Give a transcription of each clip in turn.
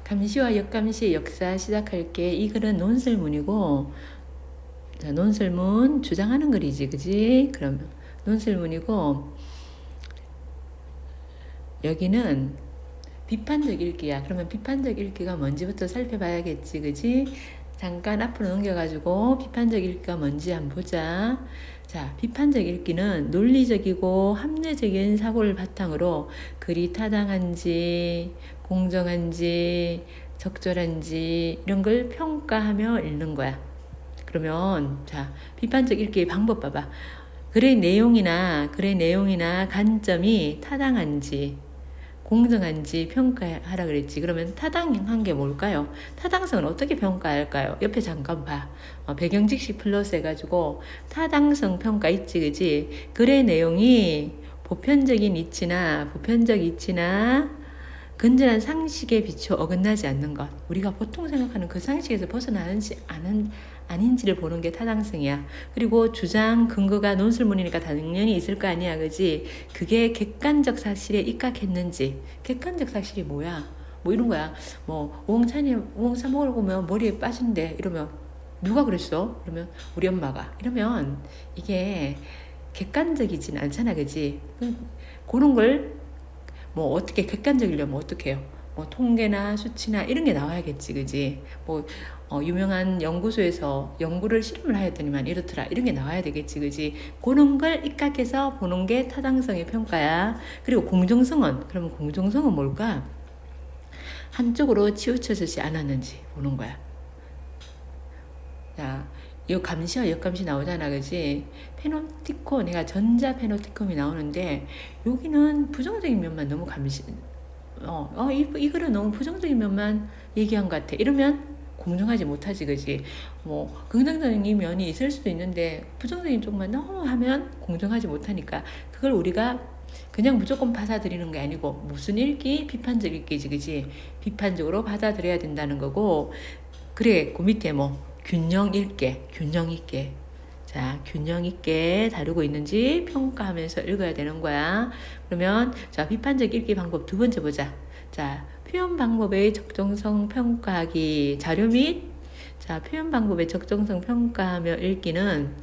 감시와 역감시의 역사 시작할게. 이 글은 논설문이고, 자, 논설문 주장하는 글이지, 그지? 그러면 논설문이고, 여기는 비판적 읽기야. 그러면 비판적 읽기가 뭔지부터 살펴봐야겠지, 그지? 잠깐 앞으로 넘겨가지고 비판적 읽기가 뭔지 한번 보자. 자, 비판적 읽기는 논리적이고 합리적인 사고를 바탕으로 글이 타당한지, 공정한지, 적절한지 이런 걸 평가하며 읽는 거야. 그러면 자, 비판적 읽기의 방법 봐봐. 글의 내용이나 관점이 타당한지, 공정한지 평가하라 그랬지. 그러면 타당한 게 뭘까요? 타당성은 어떻게 평가할까요? 옆에 잠깐 봐. 배경직시 플러스 해가지고 타당성 평가 있지, 그지? 글의 내용이 보편적 이치나 건전한 상식에 비추어 어긋나지 않는 것. 우리가 보통 생각하는 그 상식에서 벗어나는지 아닌지를 보는 게 타당성이야. 그리고 주장 근거가 논술문이니까 당연히 있을 거 아니야, 그지? 그게 객관적 사실에 입각했는지. 객관적 사실이 뭐야? 뭐 이런 거야. 뭐 우엉차 먹으러 보면 머리에 빠진대 이러면 누가 그랬어? 그러면 우리 엄마가. 이러면 이게 객관적이진 않잖아, 그지? 그런 걸 뭐 어떻게 객관적이려면 어떻게 해요? 뭐 통계나 수치나 이런 게 나와야겠지, 그지? 뭐 유명한 연구소에서 연구를 실험을 하였더니만 이렇더라 이런 게 나와야 되겠지, 그지? 그런 걸 입각해서 보는 게 타당성의 평가야. 그리고 공정성은, 그러면 공정성은 뭘까? 한쪽으로 치우쳐지지 않았는지 보는 거야. 자, 이 감시와 역감시 나오잖아, 그지? 페노티콘, 내가 전자 페노티콘이 나오는데 여기는 부정적인 면만 너무 이 글은 너무 부정적인 면만 얘기한 것 같아. 이러면 공정하지 못하지, 그지? 뭐 긍정적인 면이 있을 수도 있는데 부정적인 쪽만 너무 하면 공정하지 못하니까 그걸 우리가 그냥 무조건 받아들이는 게 아니고 무슨 읽기? 비판적 읽기지, 그지? 비판적으로 받아들여야 된다는 거고. 그래, 그 밑에 뭐 균형 있게. 자, 균형 있게 다루고 있는지 평가하면서 읽어야 되는 거야. 그러면 자, 비판적 읽기 방법 두 번째 보자. 자, 표현 방법의 적정성 평가하기. 자료 및 자, 표현 방법의 적정성 평가하며 읽기는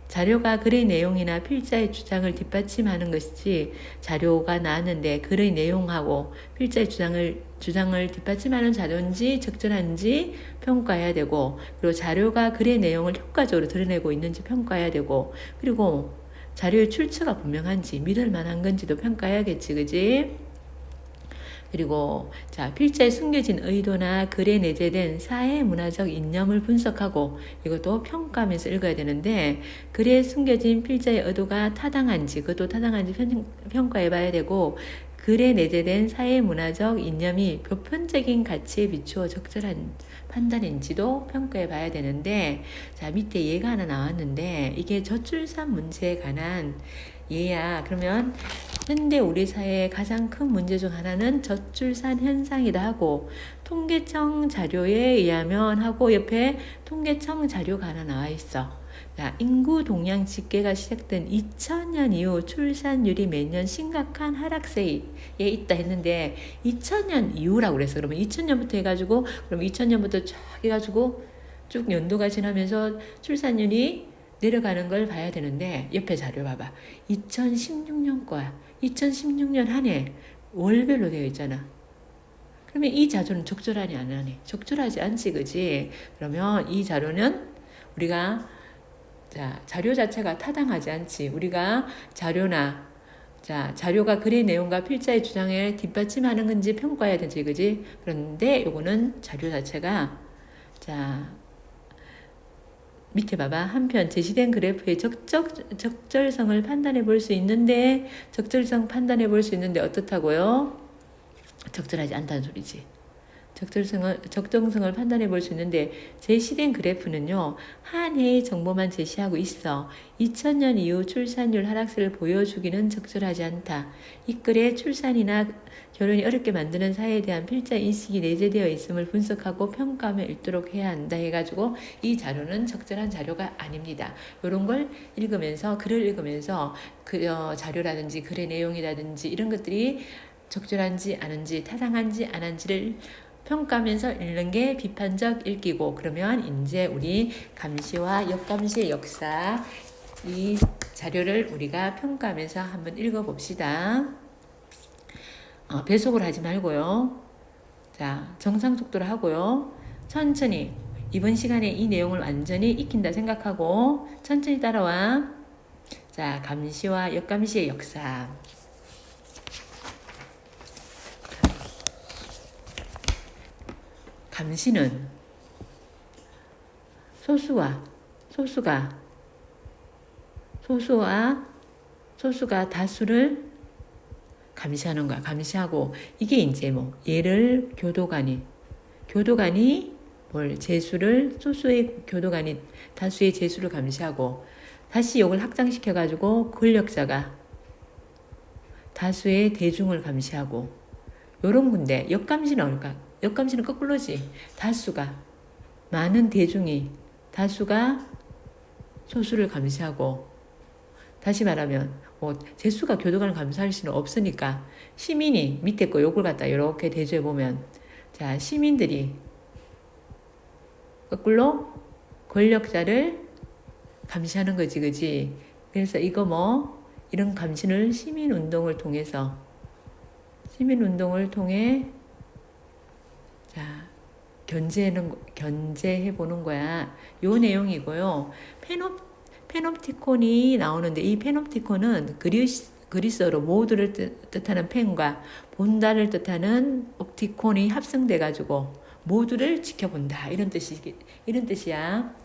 자료가 글의 내용이나 필자의 주장을 뒷받침하는 것이지, 자료가 나왔는데 글의 내용하고 필자의 주장을 뒷받침하는 자료인지 적절한지 평가해야 되고, 그리고 자료가 글의 내용을 효과적으로 드러내고 있는지 평가해야 되고, 그리고 자료의 출처가 분명한지 믿을 만한 건지도 평가해야겠지, 그지? 그리고 자, 필자의 숨겨진 의도나 글에 내재된 사회 문화적 이념을 분석하고 이것도 평가하면서 읽어야 되는데, 글에 숨겨진 필자의 의도가 타당한지 그것도 타당한지 평가해 봐야 되고, 글에 내재된 사회 문화적 이념이 보편적인 가치에 비추어 적절한 판단인지도 평가해 봐야 되는데, 자, 밑에 예가 하나 나왔는데 이게 저출산 문제에 관한 예야. 그러면 현대 우리 사회의 가장 큰 문제 중 하나는 저출산 현상이다 하고, 통계청 자료에 의하면 하고 옆에 통계청 자료가 하나 나와 있어. 자, 인구 동향 집계가 시작된 2000년 이후 출산율이 매년 심각한 하락세에 있다 했는데 2000년 이후라고 그랬어. 그러면 2000년부터 해가지고, 그럼 2000년부터 쫙 해가지고 쭉 연도가 지나면서 출산율이 내려가는 걸 봐야 되는데, 옆에 자료 봐봐. 2016년 거야. 2016년 한 해 월별로 되어 있잖아. 그러면 이 자료는 적절하니 안 하니? 적절하지 않지, 그지? 그러면 이 자료는 우리가 자, 자료 자체가 타당하지 않지. 우리가 자료가 글의 내용과 필자의 주장에 뒷받침하는 건지 평가해야 되지, 그지? 그런데 요거는 자료 자체가 자, 밑에 봐봐. 한편 제시된 그래프의 적절성을 판단해 볼 수 있는데, 어떻다고요? 적절하지 않다는 소리지. 적정성을 판단해 볼 수 있는데, 제시된 그래프는요, 한 해의 정보만 제시하고 있어. 2000년 이후 출산율 하락세를 보여주기는 적절하지 않다. 이 글에 출산이나 결혼이 어렵게 만드는 사회에 대한 필자 인식이 내재되어 있음을 분석하고 평가하며 읽도록 해야 한다 해가지고, 이 자료는 적절한 자료가 아닙니다. 이런 걸 읽으면서, 글을 읽으면서 자료라든지 글의 내용이라든지 이런 것들이 적절한지 아닌지, 타당한지 안 한지를 평가하면서 읽는 게 비판적 읽기고. 그러면 이제 우리 감시와 역감시의 역사, 이 자료를 우리가 평가하면서 한번 읽어봅시다. 배속을 하지 말고요. 자, 정상 속도로 하고요. 천천히. 이번 시간에 이 내용을 완전히 익힌다 생각하고 천천히 따라와. 자, 감시와 역감시의 역사. 감시는 소수가 다수를 감시하는 거야. 감시하고 이게 이제 뭐 얘를 교도관이 뭘 재수를 소수의 교도관이 다수의 재수를 감시하고 다시 이걸 확장시켜 가지고 권력자가 다수의 대중을 감시하고 요런 건데 역감시는 뭘까? 역감시는 거꾸로지. 다수가 많은 대중이 다수가 소수를 감시하고 다시 말하면 재수가 교도관을 감시할 수는 없으니까 시민이 밑에 거 요걸 갖다 이렇게 대조해 보면 자 시민들이 거꾸로 권력자를 감시하는 거지 그지. 그래서 이거 뭐 이런 감시를 시민운동을 통해 자 견제해 보는 거야. 요 내용이고요. 페놉티콘이 나오는데 이 페놉티콘은 그리스어로 모두를 뜻하는 펜과 본다를 뜻하는 옵티콘이 합성돼 가지고 모두를 지켜본다 이런 뜻이야.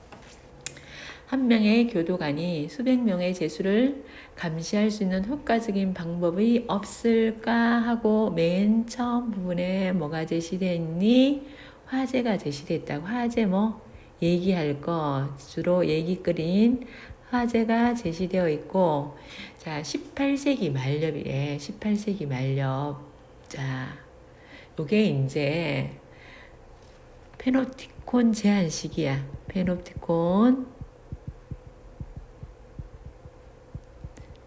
한 명의 교도관이 수백 명의 재수를 감시할 수 있는 효과적인 방법이 없을까 하고 맨 처음 부분에 뭐가 제시됐니? 화제가 제시됐다고. 화제 뭐 얘기할 거 주로 얘기거리인 화제가 제시되어 있고 자 18세기 말엽이래. 18세기 말엽. 자 요게 이제 페놉티콘 제한 시기야. 페놉티콘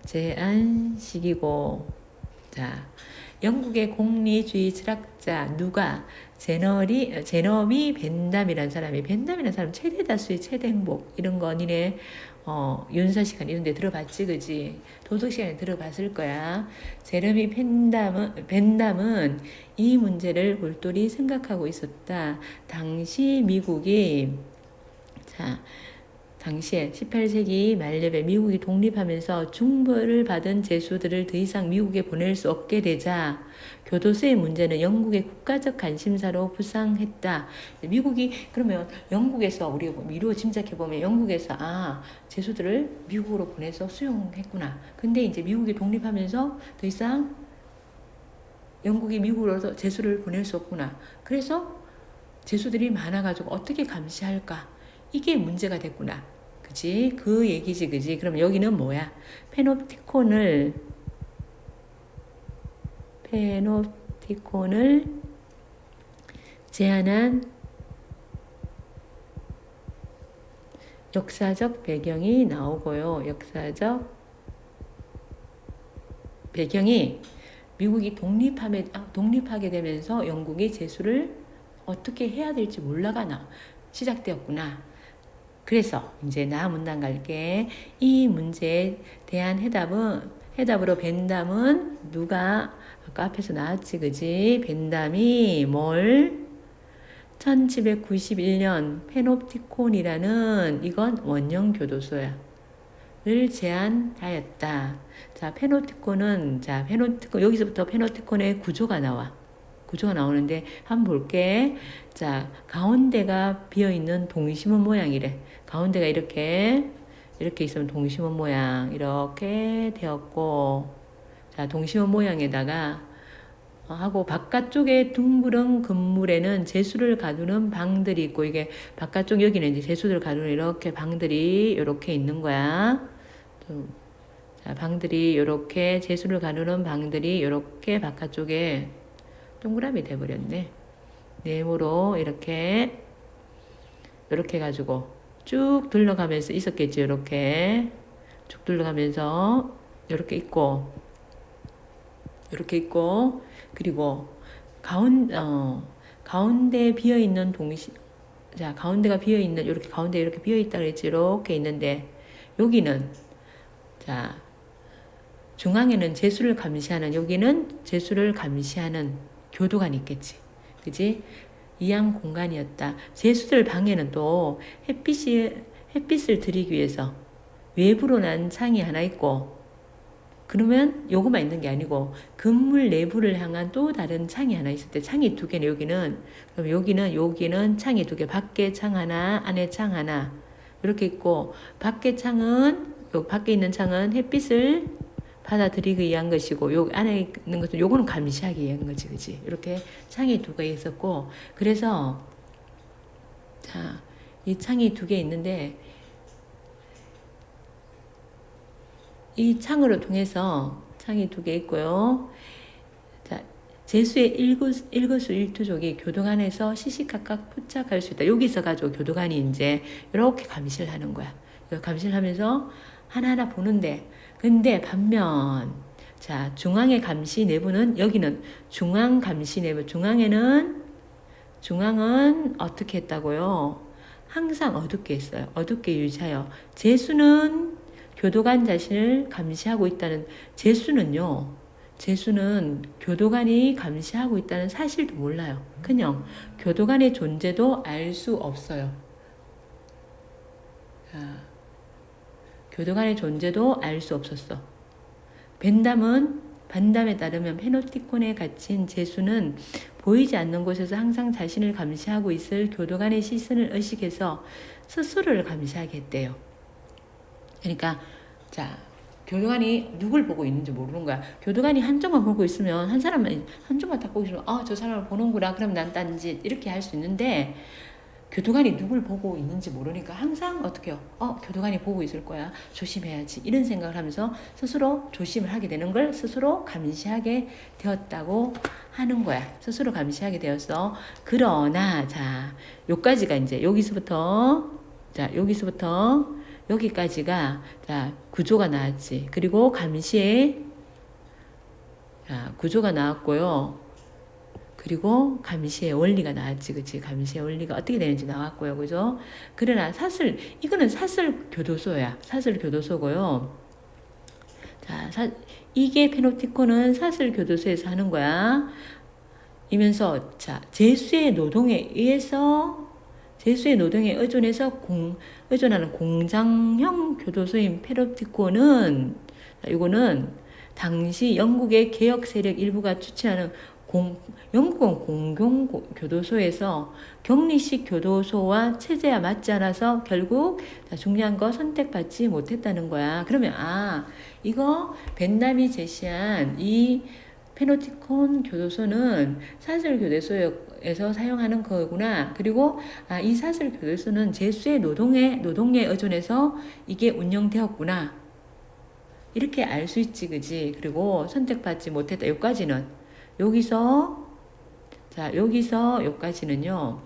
제한 시기고 자 영국의 공리주의 철학자 누가 제너미 벤담이라는 사람이 벤담이라는 사람 최대 다수의 최대 행복 이런 거 니네 윤서 시간 이런 데 들어봤지 그지. 도덕 시간에 들어봤을 거야. 제러미 벤담은 이 문제를 골똘히 생각하고 있었다. 당시 미국이 당시에 18세기 말엽에 미국이 독립하면서 중벌을 받은 제수들을 더 이상 미국에 보낼 수 없게 되자 교도소의 문제는 영국의 국가적 관심사로 부상했다. 미국이 그러면 영국에서 우리가 미루어 짐작해보면 영국에서 제수들을 미국으로 보내서 수용했구나. 근데 이제 미국이 독립하면서 더 이상 영국이 미국으로 제수를 보낼 수 없구나. 그래서 제수들이 많아가지고 어떻게 감시할까? 이게 문제가 됐구나. 그지? 그 얘기지, 그지? 그럼 여기는 뭐야? 페놉티콘을 제한한 역사적 배경이 나오고요. 역사적 배경이 미국이 독립하게 되면서 영국이 제수를 어떻게 해야 될지 몰라가 시작되었구나. 그래서 이제 나 문단 갈게. 이 문제에 대한 해답으로 벤담은 누가 아까 앞에서 나왔지 그지? 벤담이 뭘 1791년 페놉티콘이라는 이건 원형 교도소야 를 제안하였다. 자, 페놉티콘은 여기서부터 페놉티콘의 구조가 나오는데 한번 볼게. 자, 가운데가 비어있는 동심원 모양이래. 가운데가 이렇게 있으면 동심원 모양 이렇게 되었고 자, 동심원 모양에다가 하고 바깥쪽에 둥그런 건물에는 제수를 가두는 방들이 있고 이게 바깥쪽 여기는 이제 제수를 가두는 이렇게 방들이 이렇게 있는 거야. 자, 방들이 이렇게 제수를 가두는 방들이 이렇게 바깥쪽에 동그라미 돼버렸네. 네모로 이렇게 가지고 쭉 둘러가면서 있었겠죠. 이렇게 쭉 둘러가면서 이렇게 있고 그리고 가운데 비어있는 자, 가운데가 비어있는, 이렇게 가운데 이렇게 비어있다 그랬지. 이렇게 있는데, 여기는, 자, 중앙에는 재수를 감시하는, 여기는 재수를 감시하는 교도관이 있겠지. 그지? 이양 공간이었다. 재수들 방에는 또 햇빛을 들이기 위해서 외부로 난 창이 하나 있고, 그러면 요거만 있는 게 아니고 건물 내부를 향한 또 다른 창이 하나 있을 때 창이 두 개네. 그럼 여기는 창이 두 개, 밖에 창 하나, 안에 창 하나 이렇게 있고, 밖에 있는 창은 햇빛을 받아들이기 위한 것이고, 요 안에 있는 것은 요거는 감시하기 위한 거지, 그지? 이렇게 창이 두 개 있었고, 그래서 자, 이 창이 두 개 있는데, 이 창으로 통해서 창이 두 개 있고요. 자, 재수의 일거수일투족이 교도관에서 시시각각 포착할 수 있다. 여기서 가지고 교도관이 이제 이렇게 감시를 하는 거야. 감시를 하면서 하나하나 보는데, 근데 반면 자, 중앙의 감시 내부는, 여기는 중앙 감시 내부, 중앙은 어떻게 했다고요? 항상 어둡게 했어요. 어둡게 유지하여. 재수는 교도관 자신을 감시하고 있다는, 재수는 교도관이 감시하고 있다는 사실도 몰라요. 그냥 교도관의 존재도 알 수 없어요. 교도관의 존재도 알 수 없었어. 반담에 따르면 페노티콘에 갇힌 재수는 보이지 않는 곳에서 항상 자신을 감시하고 있을 교도관의 시선을 의식해서 스스로를 감시하게 했대요. 그러니까 자, 교도관이 누굴 보고 있는지 모르는 거야. 교도관이 한쪽만 보고 있으면, 한 사람만 한쪽만 딱 보고 있으면 저 사람을 보는구나, 그럼 난 딴짓 이렇게 할 수 있는데, 교도관이 누굴 보고 있는지 모르니까 항상 어떻게 해요? 교도관이 보고 있을 거야, 조심해야지, 이런 생각을 하면서 스스로 조심을 하게 되는 걸 스스로 감시하게 되었다고 하는 거야. 스스로 감시하게 되었어. 그러나 자, 여기까지가 이제 여기서부터 여기까지가 자, 구조가 나왔지. 그리고 감시의 구조가 나왔고요. 그리고 감시의 원리가 나왔지, 그치? 감시의 원리가 어떻게 되는지 나왔고요, 그죠? 그러나 이거는 사슬 교도소야. 사슬 교도소고요. 자, 이게 페노티콘은 사슬 교도소에서 하는 거야. 이면서 자, 재수의 노동에 의존하는 공장형 교도소인 페노티콘은, 이거는 당시 영국의 개혁 세력 일부가 주최하는 영국은 공공 교도소에서 격리식 교도소와 체제와 맞지 않아서 결국 중요한 거 선택받지 못했다는 거야. 그러면 이거 벤담이 제시한 이 페노티콘 교도소는 사슬 교도소에서 사용하는 거구나. 그리고 이 사슬 교도소는 재수의 노동에 의존해서 이게 운영되었구나. 이렇게 알 수 있지, 그지? 그리고 선택받지 못했다. 여기까지는. 여기서 여기까지는요,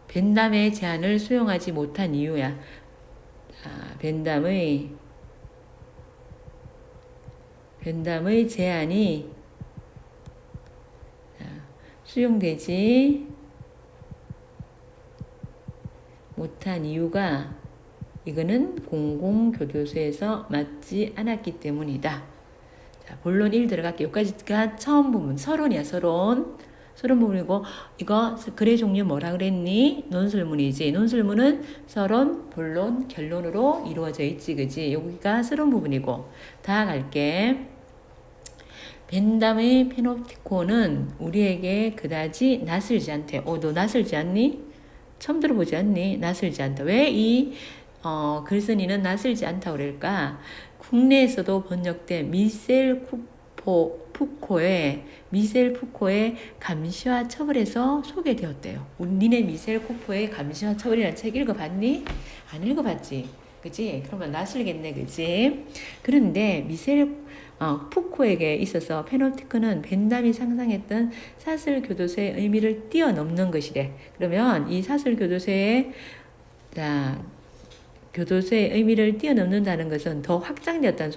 벤담의 제안을 수용하지 못한 이유야. 벤담의 제안이 수용되지 못한 이유가, 이거는 공공교도소에서 맞지 않았기 때문이다. 자, 본론 1 들어갈게요. 여기까지가 처음 부분, 서론이야, 서론 부분이고, 이거 글의 종류 뭐라 그랬니? 논술문이지. 논술문은 서론, 본론, 결론으로 이루어져 있지, 그지? 여기가 서론 부분이고. 다 갈게. 벤담의 페노티콘은 우리에게 그다지 낯설지 않대. 너 낯설지 않니? 처음 들어보지 않니? 낯설지 않다. 왜 이 글쓴이는 낯설지 않다고 그럴까? 국내에서도 번역된 미셀 푸코의 감시와 처벌에서 소개되었대요. 니네 미셀 쿠포의 감시와 처벌이라는 책 읽어봤니? 안 읽어봤지? 그치? 그러면 낯설겠네, 그치? 그런데 푸코에게 있어서 페노티콘은 벤담이 상상했던 사슬 교도소의 의미를 뛰어넘는 것이래. 그러면 이 사슬 교도소의 교도소의 의미를 뛰어넘는다는 것은 더 확장되었다는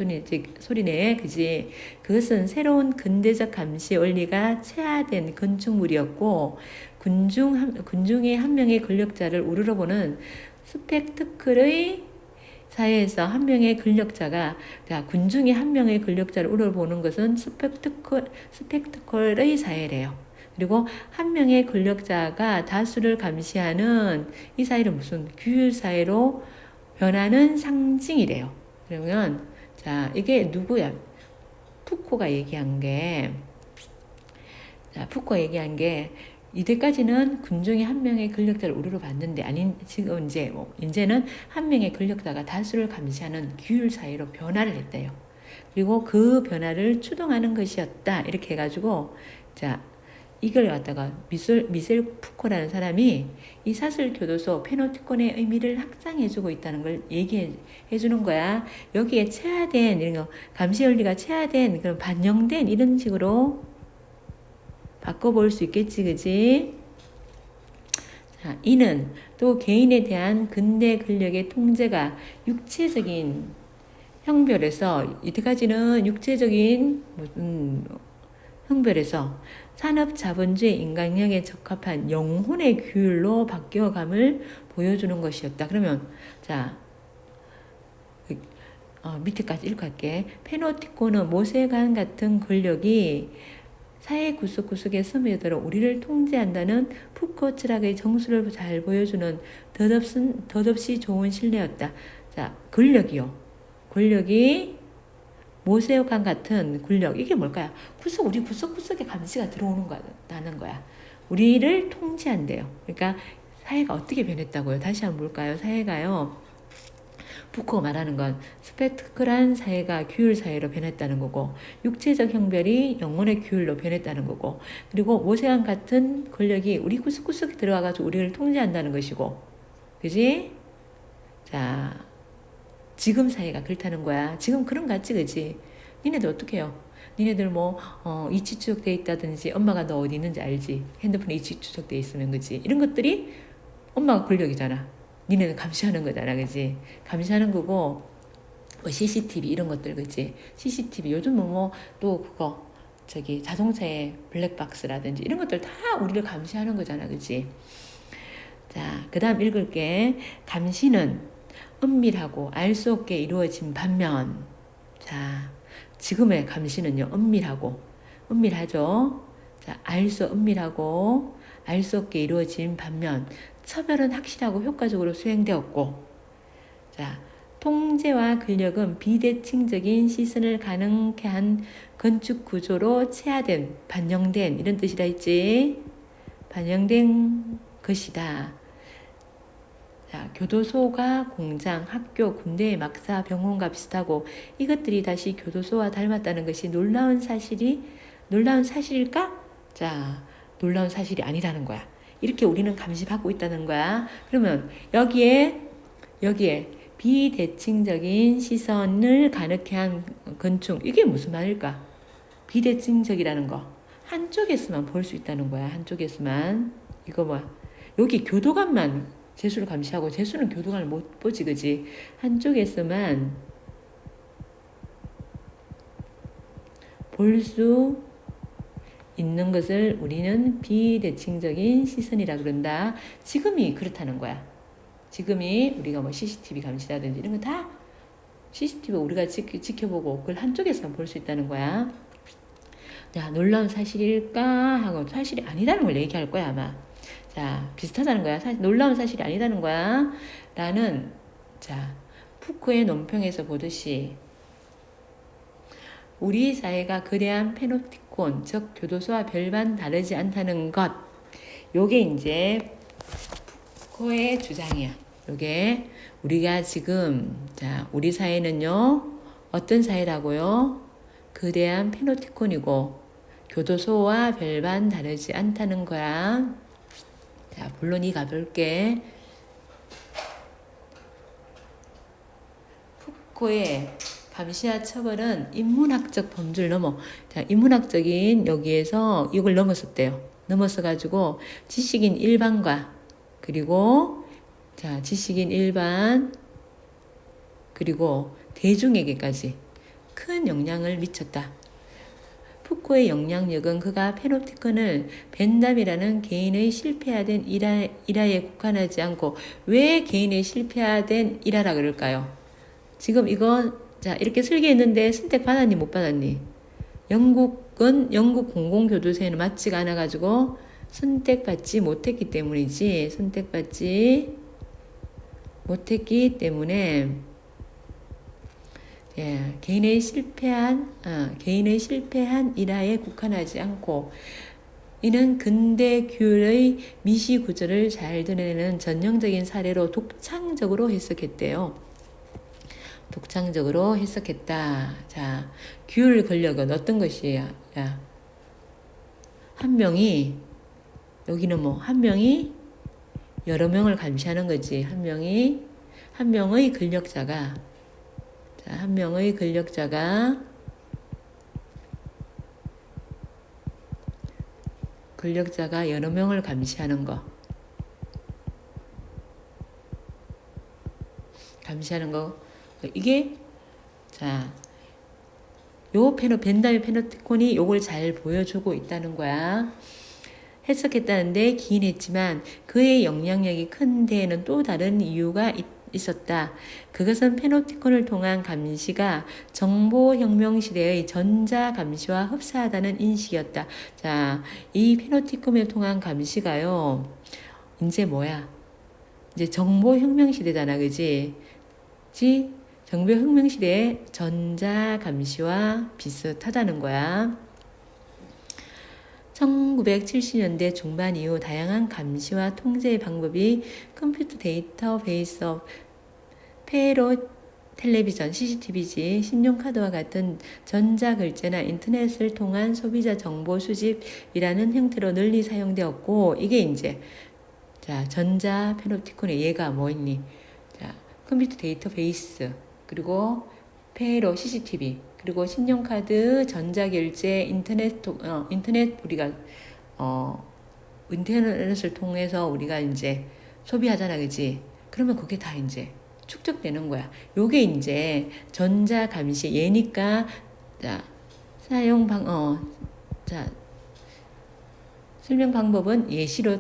소리네. 그지? 그것은 새로운 근대적 감시 원리가 체화된 건축물이었고, 군중의 한 명의 권력자를 우러러보는 스펙트클의 사회에서 한 명의 권력자가, 자, 군중이 한 명의 권력자를 우러보는 것은 스펙트클의 사회래요. 그리고 한 명의 권력자가 다수를 감시하는 이 사회는 무슨 규율사회로 변하는 상징이래요. 그러면, 자, 이게 누구야? 푸코가 얘기한 게, 이때까지는 군중이 한 명의 권력자를 우르르 봤는데, 지금 이제는 한 명의 권력자가 다수를 감시하는 규율 사회로 변화를 했대요. 그리고 그 변화를 추동하는 것이었다. 이렇게 해가지고, 자, 이걸 갖다가 미셀 푸코라는 사람이 이 사슬교도소 페노티콘의 의미를 확장해주고 있다는 걸 얘기해주는 거야. 여기에 체화된, 이런 거, 감시 원리가 체화된, 그런 반영된 이런 식으로 바꿔볼 수 있겠지, 그지? 자, 이는 또 개인에 대한 근대 권력의 통제가 육체적인 형별에서, 이때까지는 육체적인 형별에서 산업자본주의 인간형에 적합한 영혼의 규율로 바뀌어감을 보여주는 것이었다. 그러면, 자, 밑에까지 읽을게. 페노티코는 모세관 같은 권력이 사회 구석구석에 스며들어 우리를 통제한다는 푸코 철학의 정수를 잘 보여주는 덧없이 좋은 신뢰였다. 자, 권력이 모세관 같은 권력, 이게 뭘까요? 우리 구석구석에 감시가 들어오는 거다는 거야. 우리를 통제한대요. 그러니까 사회가 어떻게 변했다고요? 다시 한번 볼까요? 사회가요, 푸코가 말하는 건 스펙트클한 사회가 규율 사회로 변했다는 거고, 육체적 형별이 영혼의 규율로 변했다는 거고, 그리고 모세관 같은 권력이 우리 구석구석에 들어와가지고 우리를 통제한다는 것이고, 그지? 자, 지금 사회가 그렇다는 거야. 지금 그런 거 같지, 그지? 니네들 어떻게 해요? 니네들 이치 추적돼 있다든지, 엄마가 너 어디 있는지 알지? 핸드폰에 이치 추적돼 있으면, 그지? 이런 것들이 엄마가 권력이잖아. 니네는 감시하는 거잖아, 그지? 감시하는 거고, CCTV 이런 것들, 그지? CCTV 요즘 또 그거 자동차의 블랙박스라든지 이런 것들 다 우리를 감시하는 거잖아, 그지? 자, 그 다음 읽을게. 감시는 은밀하고 알 수 없게 이루어진 반면, 자, 지금의 감시는요, 은밀하죠? 자, 은밀하고 알 수 없게 이루어진 반면, 처벌은 확실하고 효과적으로 수행되었고, 자, 통제와 권력은 비대칭적인 시선을 가능케 한 건축 구조로 체화된, 반영된, 이런 뜻이라 했지? 반영된 것이다. 자, 교도소가 공장, 학교, 군대, 막사, 병원과 비슷하고 이것들이 다시 교도소와 닮았다는 것이 놀라운 사실일까? 자, 놀라운 사실이 아니라는 거야. 이렇게 우리는 감시받고 있다는 거야. 그러면 여기에 비대칭적인 시선을 가능케 한 건축, 이게 무슨 말일까? 비대칭적이라는 거. 한쪽에서만 볼 수 있다는 거야. 한쪽에서만. 이거 뭐야? 여기 교도관만 재수를 감시하고 재수는 교도관을 못 보지, 그지? 한쪽에서만 볼 수 있는 것을 우리는 비대칭적인 시선이라 그런다. 지금이 그렇다는 거야. 지금이 우리가 CCTV 감시라든지 이런 거 다 CCTV 우리가 지켜보고 그걸 한쪽에서만 볼 수 있다는 거야. 자, 놀라운 사실일까 하고 사실이 아니다는 걸 얘기할 거야, 아마. 자, 비슷하다는 거야. 놀라운 사실이 아니다는 거야. 라는, 자, 푸코의 논평에서 보듯이 우리 사회가 거대한 페노티콘, 즉 교도소와 별반 다르지 않다는 것. 요게 이제 푸코의 주장이야. 요게 우리가 지금, 자, 우리 사회는요, 어떤 사회라고요? 거대한 페노티콘이고 교도소와 별반 다르지 않다는 거야. 자, 본론이 가볼게. 푸코의 감시와 처벌은 인문학적 범주를 넘어, 자, 인문학적인 여기에서 이걸 넘었었대요. 넘어서가지고 지식인 일반과, 그리고, 자, 지식인 일반, 그리고 대중에게까지 큰 영향을 미쳤다. 푸코의 영향력은 그가 페노티콘을 벤담이라는 개인의 실패화된 일화에 국한하지 않고, 왜 개인의 실패화된 일화라 그럴까요? 지금 이거 자 이렇게 설계했는데 선택 받았니 못 받았니? 영국은 영국 공공교도소에는 맞지가 않아가지고 선택받지 못했기 때문이지. 선택받지 못했기 때문에 개인의 실패한 일화에 국한하지 않고, 이는 근대 규율의 미시 구조를 잘 드러내는 전형적인 사례로 독창적으로 해석했대요. 독창적으로 해석했다. 자, 규율 권력은 어떤 것이에요? 야, 한 명이, 여기는 뭐 한 명이 여러 명을 감시하는 거지. 한 명의 권력자가, 자, 한 명의 권력자가 여러 명을 감시하는 거. 이게, 자, 벤담의 페노티콘이 요걸 잘 보여주고 있다는 거야. 해석했다는데 긴 했지만 그의 영향력이 큰 데에는 또 다른 이유가 있었다. 그것은 페노티콘을 통한 감시가 정보혁명 시대의 전자감시와 흡사하다는 인식이었다. 자, 이 페노티콘을 통한 감시가요, 이제 뭐야? 이제 정보혁명 시대잖아, 그지? 정보혁명 시대의 전자감시와 비슷하다는 거야. 1970년대 중반 이후 다양한 감시와 통제 방법이 컴퓨터 데이터베이스, 폐로 텔레비전, CCTV지, 신용카드와 같은 전자결제나 인터넷을 통한 소비자 정보 수집이라는 형태로 널리 사용되었고, 이게 이제, 자, 전자 페노티콘의 예가 뭐 있니? 자, 컴퓨터 데이터베이스, 그리고 폐로 CCTV, 그리고 신용카드, 전자결제, 인터넷을 통해서 우리가 이제 소비하잖아, 그지? 그러면 그게 다 이제 축적되는 거야. 요게 이제 전자감시 예니까, 자, 설명 방법은 예시로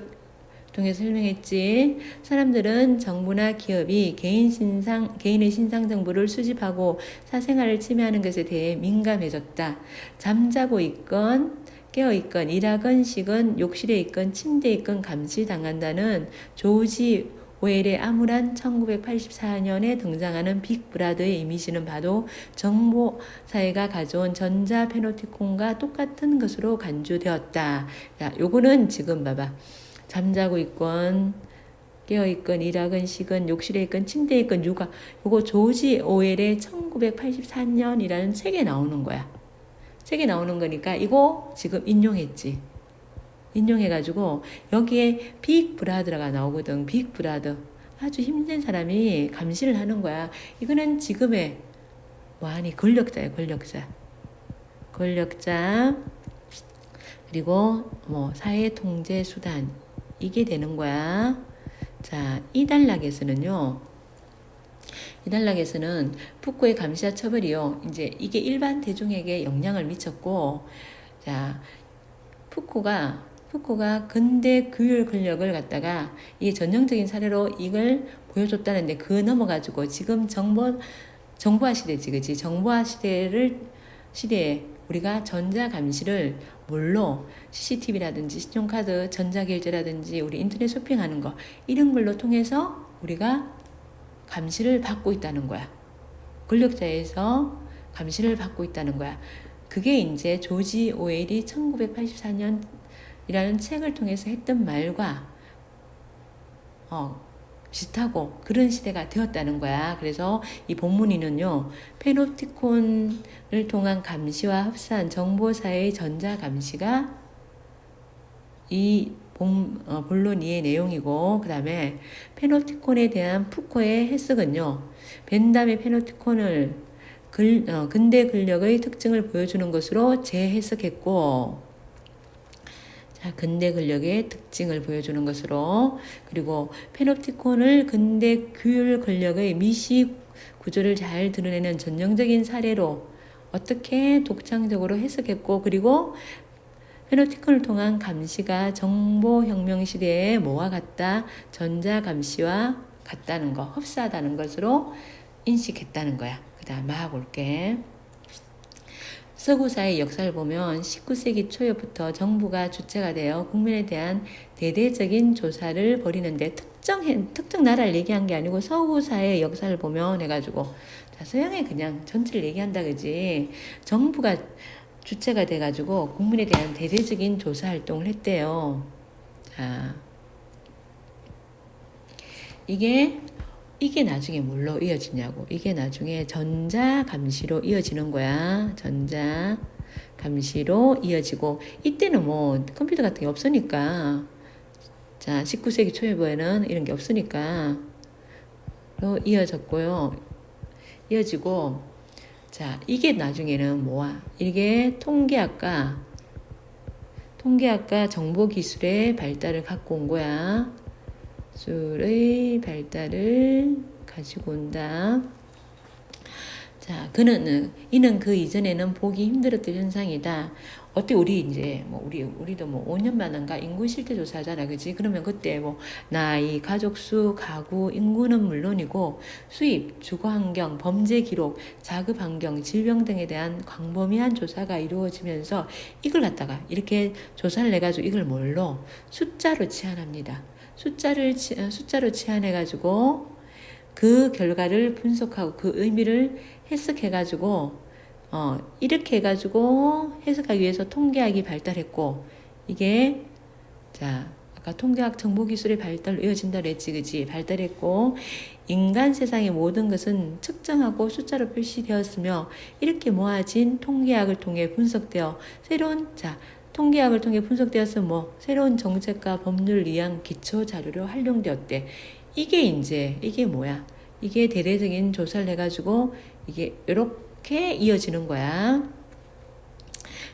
통해서 설명했지. 사람들은 정부나 기업이 개인의 신상 정보를 수집하고 사생활을 침해하는 것에 대해 민감해졌다. 잠자고 있건 깨어있건 일하건 쉬건 욕실에 있건 침대에 있건 감시당한다는 조지 오웰의 암울한 1984년에 등장하는 빅브라더의 이미지는 봐도 정보사회가 가져온 전자 페노티콘과 똑같은 것으로 간주되었다. 야, 요거는 지금 봐봐. 잠자고 있건 깨어있건 일하건 쉬건 욕실에 있건 침대에 있건 요거 조지 오웰의 1984년이라는 책에 나오는 거야. 책에 나오는 거니까 이거 지금 인용했지. 인용해가지고 여기에 빅브라더가 나오거든. 빅브라더. 아주 힘든 사람이 감시를 하는 거야. 이거는 지금의 완이 권력자야. 권력자. 그리고 뭐 사회 통제 수단, 이게 되는 거야. 자, 이 단락에서는 푸코의 감시와 처벌이요, 이제 이게 일반 대중에게 영향을 미쳤고, 자, 푸코가 근대 규율 권력을 갖다가 이게 전형적인 사례로 이걸 보여줬다는데, 그 넘어가지고 지금 정보화 시대지, 그치? 정보화 시대에 우리가 전자감시를 뭘로, CCTV라든지 신용카드, 전자결제라든지 우리 인터넷 쇼핑하는 거, 이런 걸로 통해서 우리가 감시를 받고 있다는 거야. 권력자에서 감시를 받고 있다는 거야. 그게 이제 조지 오웰이 1984년이라는 책을 통해서 했던 말과 비슷하고 그런 시대가 되었다는 거야. 그래서 이 본문이는요, 페노티콘을 통한 감시와 흡사한 정보사회의 전자감시가 이 본론 2의 내용이고, 그 다음에 페노티콘에 대한 푸코의 해석은요, 벤담의 페노티콘을 근대 권력의 특징을 보여주는 것으로 재해석했고, 자, 근대 권력의 특징을 보여주는 것으로, 그리고 페노티콘을 근대 규율 권력의 미시 구조를 잘 드러내는 전형적인 사례로 어떻게 독창적으로 해석했고, 그리고 페노티콘을 통한 감시가 정보혁명 시대의 뭐와 같다? 전자감시와 같다는 거, 흡사하다는 것으로 인식했다는 거야. 그 다음 막 볼게. 서구사의 역사를 보면 19세기 초부터 정부가 주체가 되어 국민에 대한 대대적인 조사를 벌이는데 특정 나라를 얘기한 게 아니고 서구사의 역사를 보면 해가지고, 자, 서양의 그냥 전체를 얘기한다 그지. 정부가 주체가 돼가지고 국민에 대한 대대적인 조사 활동을 했대요. 자, 이게 나중에 뭘로 이어지냐고. 이게 나중에 전자감시로 이어지는 거야. 전자감시로 이어지고, 이때는 뭐 컴퓨터 같은 게 없으니까, 자, 19세기 초에는 이런 게 없으니까 로 이어졌고요. 이어지고, 자, 이게 나중에는 뭐야? 이게 통계학과 정보기술의 발달을 갖고 온 거야. 기술의 발달을 가지고 온다. 자, 이는 그 이전에는 보기 힘들었던 현상이다. 어때, 우리도 5년 만인가 인구 실태 조사하잖아, 그지? 그러면 그때 나이, 가족 수, 가구, 인구는 물론이고, 수입, 주거 환경, 범죄 기록, 자급 환경, 질병 등에 대한 광범위한 조사가 이루어지면서 이걸 갖다가 이렇게 조사를 내가지고 이걸 뭘로? 숫자로 치환합니다. 숫자로 치환해가지고 그 결과를 분석하고 그 의미를 해석해가지고 이렇게 해가지고 해석하기 위해서 통계학이 발달했고, 이게 자 아까 통계학 정보기술의 발달로 이어진다 그랬지, 그지? 발달했고, 인간 세상의 모든 것은 측정하고 숫자로 표시되었으며 이렇게 모아진 통계학을 통해 분석되어 통계학을 통해 분석되어서 새로운 정책과 법률을 위한 기초 자료로 활용되었대. 이게 뭐야? 이게 대대적인 조사를 해가지고 이게 이렇게 이어지는 거야.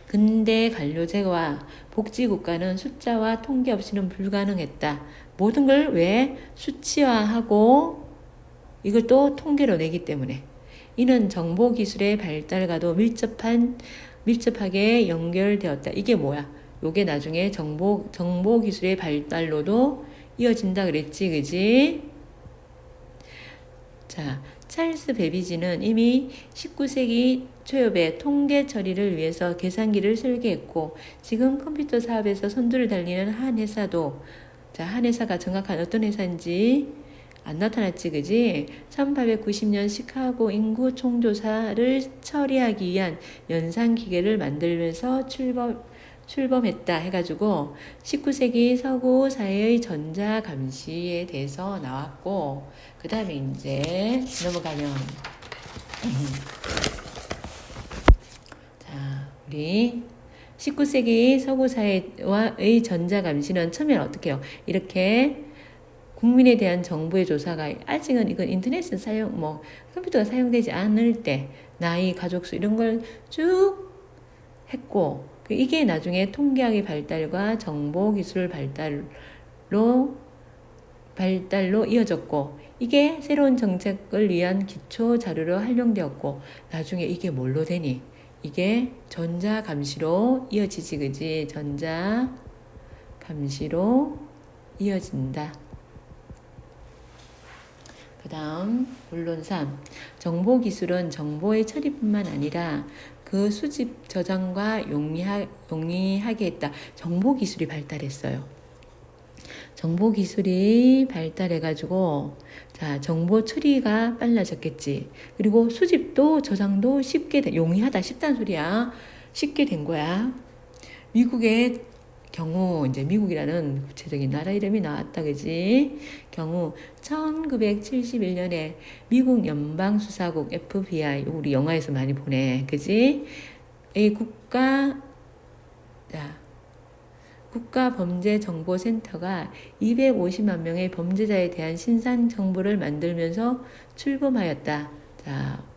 근대 관료제와 복지국가는 숫자와 통계 없이는 불가능했다. 모든 걸 왜? 수치화하고 이걸 또 통계로 내기 때문에. 이는 정보기술의 발달과도 밀접하게 연결되었다. 이게 뭐야? 요게 나중에 정보기술의 발달로도 이어진다 그랬지, 그지? 자, 찰스 베비지는 이미 19세기 초엽에 통계 처리를 위해서 계산기를 설계했고, 지금 컴퓨터 사업에서 선두를 달리는 한 회사가 정확한 어떤 회사인지 안 나타났지, 그지? 1890년 시카고 인구 총조사를 처리하기 위한 연산 기계를 만들면서 출범했다 해가지고 19세기 서구 사회의 전자 감시에 대해서 나왔고, 그 다음에 이제 넘어가면 자, 우리 19세기 서구 사회의 전자 감시는 처음에는 어떻게 해요? 이렇게 국민에 대한 정보의 조사가 아직은 이건 인터넷은 컴퓨터가 사용되지 않을 때 나이, 가족수 이런 걸 쭉 했고, 이게 나중에 통계학의 발달과 정보기술 발달로 이어졌고, 이게 새로운 정책을 위한 기초 자료로 활용되었고, 나중에 이게 뭘로 되니? 이게 전자감시로 이어지지, 그지? 전자감시로 이어진다. 그 다음 본론 3. 정보기술은 정보의 처리뿐만 아니라 그 수집, 저장과 용이하게 했다. 정보기술이 발달했어요. 정보기술이 발달해가지고 정보 처리가 빨라졌겠지. 그리고 수집도 저장도 용이하다. 쉽다는 소리야. 쉽게 된 거야. 미국의 경우, 이제 미국이라는 구체적인 나라 이름이 나왔다, 그지? 경우 1971년에 미국 연방수사국 FBI, 우리 영화에서 많이 보네, 그지? 이 국가범죄정보센터가 250만 명의 범죄자에 대한 신상 정보를 만들면서 출범하였다. 자,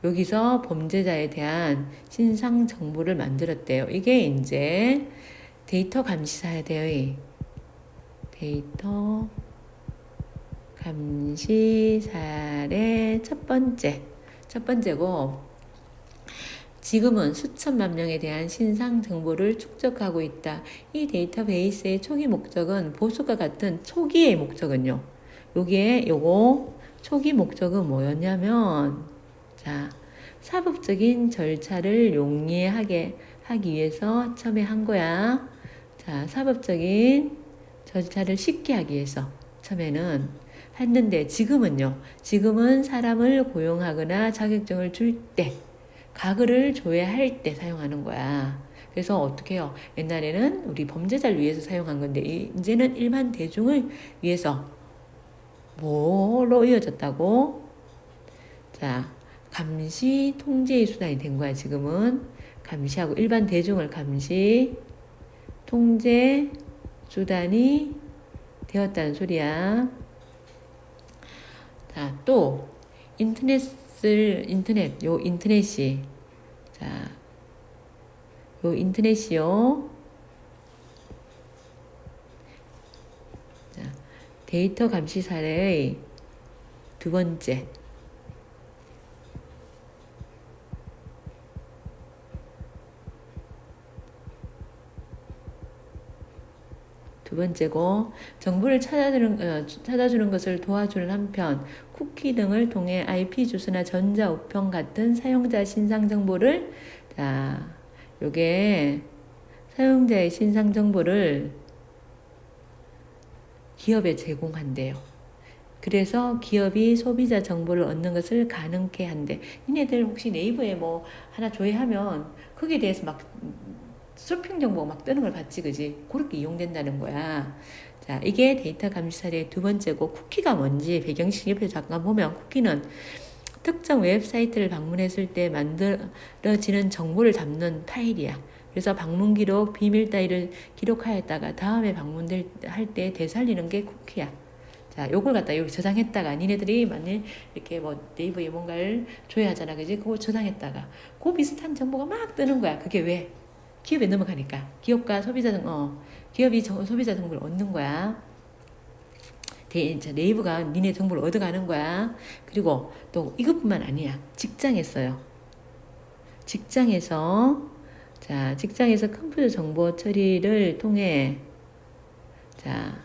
여기서 범죄자에 대한 신상 정보를 만들었대요. 이게 이제 데이터 감시사에 대해 데이터 감시 사례 첫 번째고, 지금은 수천만 명에 대한 신상 정보를 축적하고 있다. 이 데이터베이스의 초기 목적은 보수과 같은 초기의 목적은요. 요거 초기 목적은 뭐였냐면, 자, 사법적인 절차를 용이하게 하기 위해서 처음에 한 거야. 자, 사법적인 절차를 쉽게 하기 위해서 처음에는 했는데, 지금은 사람을 고용하거나 자격증을 줄 때, 가글을 조회할 때 사용하는 거야. 그래서 어떻게 해요? 옛날에는 우리 범죄자를 위해서 사용한 건데, 이제는 일반 대중을 위해서 뭐로 이어졌다고? 자, 감시 통제의 수단이 된 거야. 지금은 감시하고 일반 대중을 감시 통제 수단이 되었다는 소리야. 자, 또 인터넷이, 자, 요 인터넷이요. 자, 데이터 감시 사례의 두 번째고, 정보를 찾아주는 것을 도와주는 한편 쿠키 등을 통해 IP 주소나 전자우편 같은 사용자 신상 정보를, 자, 요게 사용자의 신상 정보를 기업에 제공한대요. 그래서 기업이 소비자 정보를 얻는 것을 가능케 한대. 니네들 혹시 네이버에 뭐 하나 조회하면 거기에 대해서 막 쇼핑 정보가 막 뜨는 걸 봤지, 그지? 그렇게 이용된다는 거야. 자, 이게 데이터 감시 사례의 두 번째고, 쿠키가 뭔지 배경식 옆에 잠깐 보면, 쿠키는 특정 웹사이트를 방문했을 때 만들어지는 정보를 담는 파일이야. 그래서 방문 기록, 비밀 따위를 기록하였다가 다음에 방문할 때 되살리는 게 쿠키야. 자, 요걸 갖다 여기 저장했다가, 니네들이 만일 이렇게 뭐 네이버에 뭔가를 조회하잖아, 그지? 그거 저장했다가 그 비슷한 정보가 막 뜨는 거야. 그게 왜? 기업에 넘어가니까. 기업이 소비자 정보를 얻는 거야. 네이버가 니네 정보를 얻어가는 거야. 그리고 또 이것뿐만 아니야. 직장에서요. 직장에서 컴퓨터 정보 처리를 통해, 자,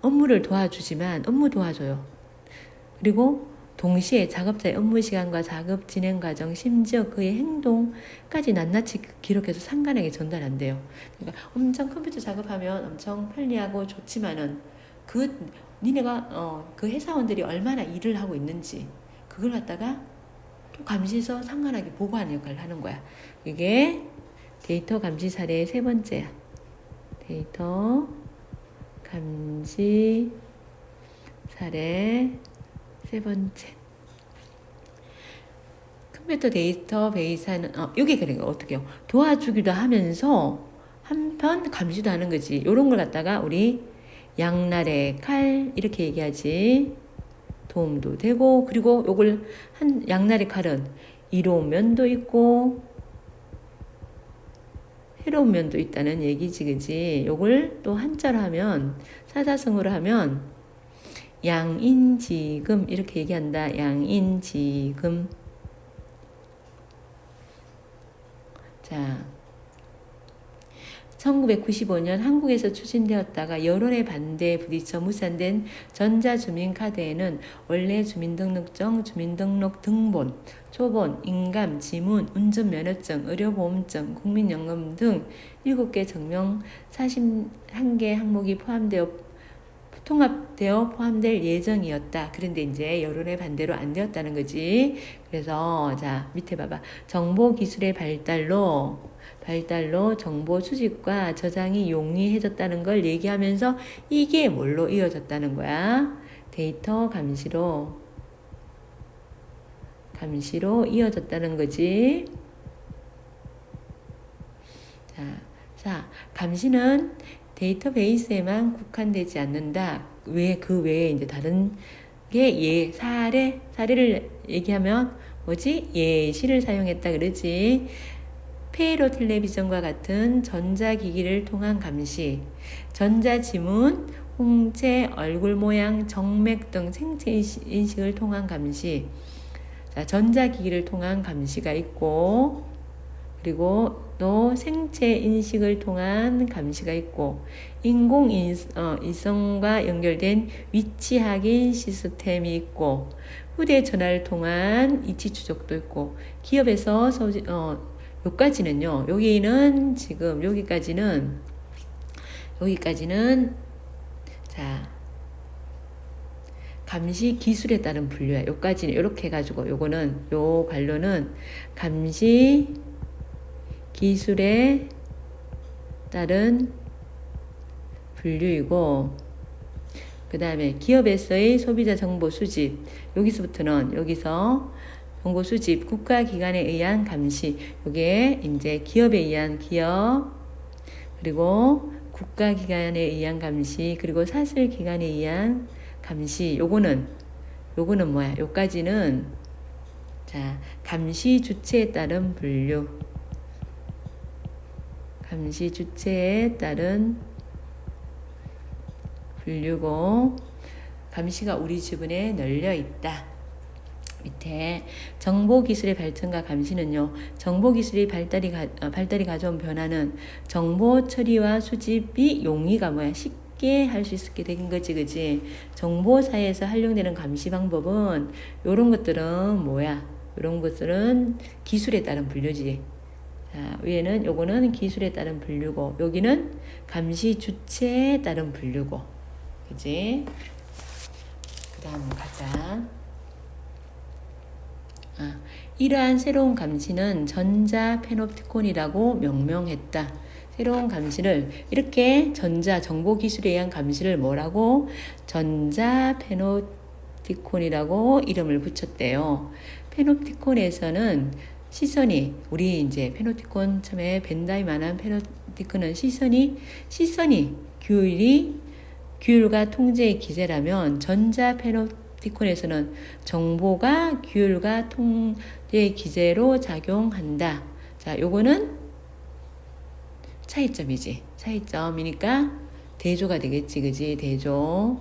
업무를 도와주지만, 업무 도와줘요. 그리고 동시에 작업자의 업무 시간과 작업 진행 과정, 심지어 그의 행동까지 낱낱이 기록해서 상관에게 전달한대요. 그러니까 엄청 컴퓨터 작업하면 엄청 편리하고 좋지만은, 니네가 그 회사원들이 얼마나 일을 하고 있는지 그걸 갖다가 또 감시해서 상관하게 보고하는 역할을 하는 거야. 이게 데이터 감시 사례의 세 번째야. 데이터 감시 사례 세 번째. 컴퓨터 데이터베이스는 이게 그런 거 어떻게 해요? 도와주기도 하면서 한편 감시도 하는 거지. 요런 걸 갖다가 우리 양날의 칼 이렇게 얘기하지. 도움도 되고, 그리고 요걸 양날의 칼은 이로운 면도 있고 해로운 면도 있다는 얘기지, 그지? 요걸 또 한자로 하면, 사자성어로 하면 양인지금 이렇게 얘기한다. 양인지금. 자, 1995년 한국에서 추진되었다가 여론의 반대에 부딪혀 무산된 전자주민카드에는 원래 주민등록증, 주민등록 등본, 초본, 인감, 지문, 운전면허증, 의료보험증, 국민연금 등 7개 증명 41개 항목이 통합되어 포함될 예정이었다. 그런데 이제 여론의 반대로 안 되었다는 거지. 그래서 자, 밑에 봐봐. 정보기술의 발달로 정보 수집과 저장이 용이해졌다는 걸 얘기하면서 이게 뭘로 이어졌다는 거야? 데이터 감시로 이어졌다는 거지. 자, 감시는 데이터베이스에만 국한되지 않는다. 그 외에 이제 다른 게 사례를 얘기하면 뭐지? 예시를 사용했다 그러지. 폐로 텔레비전과 같은 전자기기를 통한 감시, 전자지문, 홍채, 얼굴 모양, 정맥 등 생체 인식을 통한 감시. 자, 전자기기를 통한 감시가 있고, 그리고 또 생체 인식을 통한 감시가 있고, 인공위성과 연결된 위치 확인 시스템이 있고, 휴대전화를 통한 위치 추적도 있고, 기업에서 여기까지는요. 여기까지는 자, 감시 기술에 따른 분류야. 여기까지는 이렇게 해가지고 요 관료는 감시 기술에 따른 분류이고, 그 다음에 기업에서의 소비자 정보 수집. 여기서 정보 수집, 국가기관에 의한 감시. 요게 이제 기업에 의한 그리고 국가기관에 의한 감시, 그리고 사설기관에 의한 감시. 요거는 뭐야? 요까지는 자, 감시 주체에 따른 분류. 감시 주체에 따른 분류고, 감시가 우리 주변에 널려 있다. 밑에 정보기술의 발전과 감시는요. 정보기술의 발달이 가져온 변화는 정보 처리와 수집이 용이가 쉽게 할 수 있게 된 거지, 그지? 정보사회에서 활용되는 감시 방법은 요런 것들은 요런 것들은 기술에 따른 분류지. 자, 위에는 요거는 기술에 따른 분류고, 여기는 감시 주체에 따른 분류고, 그지? 그 다음 가자. 이러한 새로운 감시는 전자 페노티콘이라고 명명했다. 새로운 감시를 이렇게 정보 기술에 의한 감시를 뭐라고? 전자 페노티콘이라고 이름을 붙였대요. 페노티콘에서는 시선이, 우리 이제 페노티콘 처음에 벤다이만한 페노티콘은 시선이 규율과 통제의 기제라면, 전자 페노티콘에서는 정보가 규율과 통제의 기제로 작용한다. 자, 요거는 차이점이지. 차이점이니까 대조가 되겠지, 그지? 대조.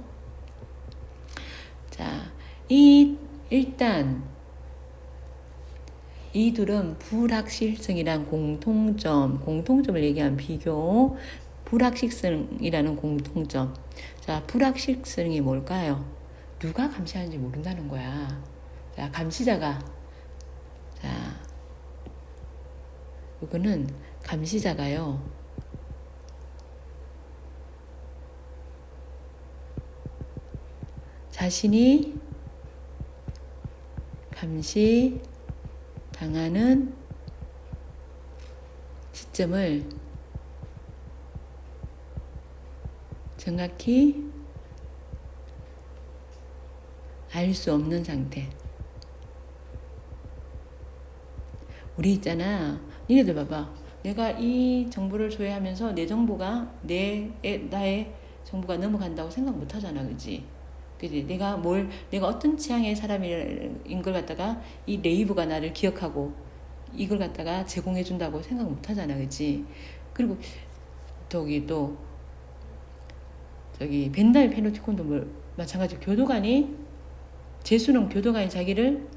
자, 일단 이 둘은 불확실성이란 공통점을 얘기한 비교, 불확실성이라는 공통점. 자, 불확실성이 뭘까요? 누가 감시하는지 모른다는 거야. 자, 이거는 감시자가요. 자신이 감시 당하는 시점을 정확히 알 수 없는 상태. 우리 있잖아. 니네들 봐봐. 내가 이 정보를 조회하면서 내 정보가 나의 정보가 넘어간다고 생각 못 하잖아, 그지? 그지? 내가 어떤 취향의 사람인 걸 갖다가 이 네이버가 나를 기억하고 이걸 갖다가 제공해 준다고 생각 못 하잖아, 그지? 그리고 저기 벤달 페노티콘도 마찬가지로 재수는 교도관이 자기를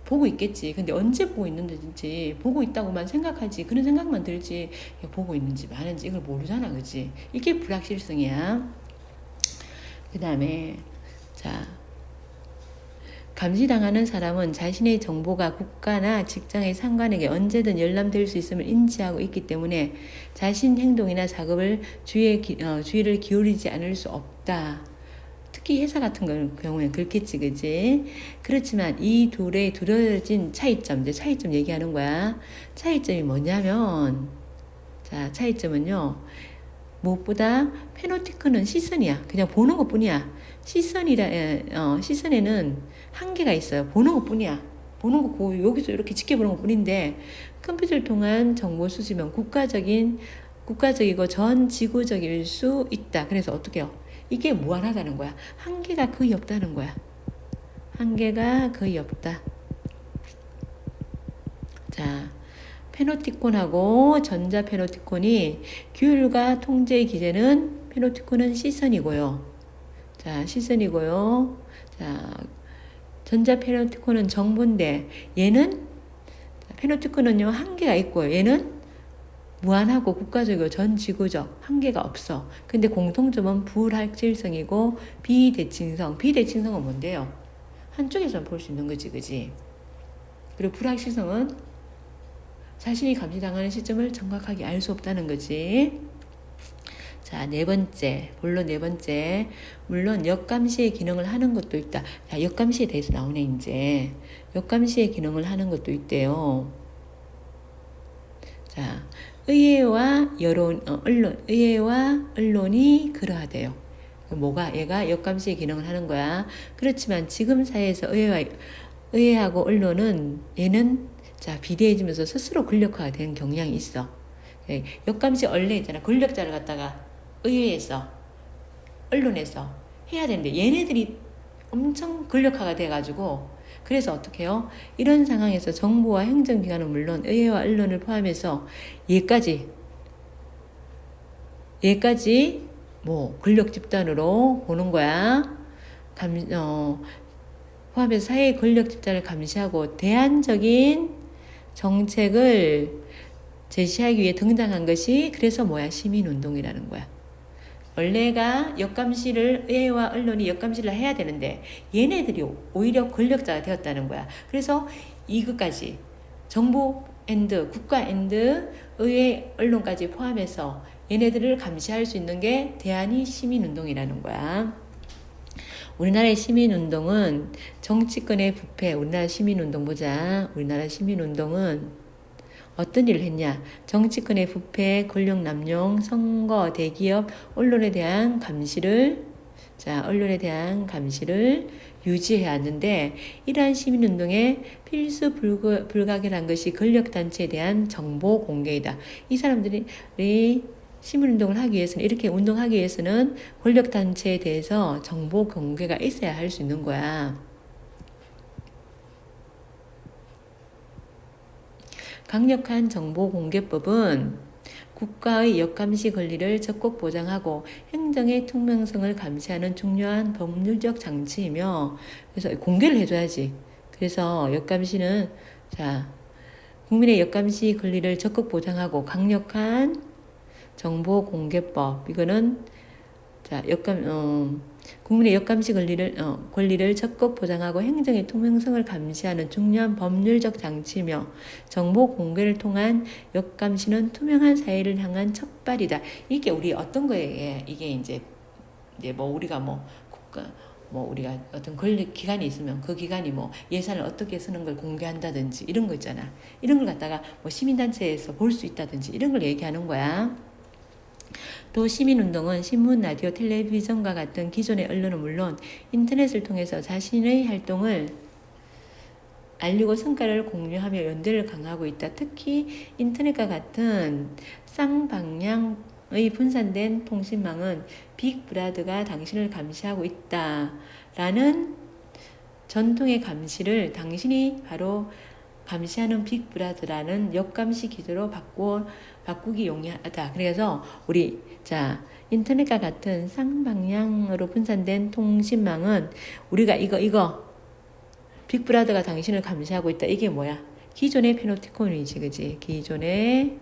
보고 있겠지. 근데 언제 보고 있는지, 보고 있다고만 생각하지, 그런 생각만 들지, 보고 있는지 마는지 이걸 모르잖아, 그지? 이게 불확실성이야. 그 다음에 자, 감시당하는 사람은 자신의 정보가 국가나 직장의 상관에게 언제든 열람될 수 있음을 인지하고 있기 때문에 자신 행동이나 작업을 주의를 기울이지 않을 수 없다. 특히 회사 같은 경우에 그렇겠지, 그지? 그렇지만 이 둘의 두려워진 차이점 얘기하는 거야. 차이점이 뭐냐면, 자, 차이점은요, 무엇보다 페노티콘은 시선이야. 그냥 보는 것 뿐이야. 시선에는 한계가 있어요. 보는 것 뿐이야. 보는 거 여기서 이렇게 지켜보는 것 뿐인데, 컴퓨터를 통한 정보 수집은 국가적이고 전 지구적일 수 있다. 그래서 어떻게 해요? 이게 무한하다는 거야. 한계가 거의 없다는 거야. 한계가 거의 없다. 자, 페노티콘하고 전자 페노티콘이 규율과 통제의 기제는, 페노티콘은 시선이고요. 자, 시선이고요. 자, 전자 페노티콘은 정보인데 얘는 페노티콘은요 한계가 있고요. 얘는 무한하고 국가적이고 전 지구적 한계가 없어. 근데 공통점은 불확실성이고 비대칭성. 비대칭성은 뭔데요? 한쪽에서만 볼 수 있는 거지, 그지? 그리고 불확실성은 자신이 감지당하는 시점을 정확하게 알 수 없다는 거지. 자, 네 번째, 본론 네 번째. 물론 역감시의 기능을 하는 것도 있다. 자, 역감시에 대해서 나오네, 이제. 역감시의 기능을 하는 것도 있대요. 자, 의회와 의회와 언론이 그러하대요. 뭐가? 얘가 역감시의 기능을 하는 거야. 그렇지만 지금 사회에서 의회하고 언론은 얘는 자, 비대해지면서 스스로 권력화가 되는 경향이 있어. 역감시 원래 있잖아. 권력자를 갖다가 의회에서, 언론에서 해야 되는데 얘네들이 엄청 권력화가 돼가지고 그래서 어떻게 해요? 이런 상황에서 정부와 행정기관은 물론 의회와 언론을 포함해서 얘까지 뭐 권력 집단으로 보는 거야. 포함해서 사회의 권력 집단을 감시하고 대안적인 정책을 제시하기 위해 등장한 것이 그래서 뭐야? 시민운동이라는 거야. 원래가 역감시를 의회와 언론이 역감시를 해야 되는데 얘네들이 오히려 권력자가 되었다는 거야. 그래서 이것까지 정부 앤드 국가 앤드 의회 언론까지 포함해서 얘네들을 감시할 수 있는 게 대안이 시민운동이라는 거야. 우리나라의 시민운동은 정치권의 부패, 우리나라 시민운동 보자. 우리나라 시민운동은 어떤 일을 했냐? 정치권의 부패, 권력 남용, 선거, 대기업, 언론에 대한 감시를 유지해 왔는데 이러한 시민운동의 필수 불가결한 것이 권력단체에 대한 정보 공개이다. 이 사람들이 시민운동을 하기 위해서는 이렇게 운동하기 위해서는 권력단체에 대해서 정보 공개가 있어야 할 수 있는 거야. 강력한 정보공개법은 국가의 역감시 권리를 적극 보장하고 행정의 투명성을 감시하는 중요한 법률적 장치이며 그래서 공개를 해줘야지. 그래서 역감시는 국민의 역감시 권리를 적극 보장하고 강력한 정보공개법 이거는 국민의 역감시 권리를 적극 보장하고 행정의 투명성을 감시하는 중요한 법률적 장치며 정보 공개를 통한 역감시는 투명한 사회를 향한 첫발이다. 이게 우리 어떤 거에 이게 이제 뭐 우리가 우리가 어떤 권력 기관이 있으면 그 기관이 뭐 예산을 어떻게 쓰는 걸 공개한다든지 이런 거 있잖아. 이런 걸 갖다가 뭐 시민단체에서 볼 수 있다든지 이런 걸 얘기하는 거야. 또 시민운동은 신문, 라디오, 텔레비전과 같은 기존의 언론은 물론 인터넷을 통해서 자신의 활동을 알리고 성과를 공유하며 연대를 강화하고 있다. 특히 인터넷과 같은 쌍방향의 분산된 통신망은 빅브라더가 당신을 감시하고 있다라는 전통의 감시를 당신이 바로 감시하는 빅브라더라는 역감시 기조로 바꾸기 용이하다. 그래서 우리 인터넷과 같은 쌍방향으로 분산된 통신망은 우리가 이거 빅브라더가 당신을 감시하고 있다. 이게 뭐야? 기존의 페노티콘이지, 그지? 기존의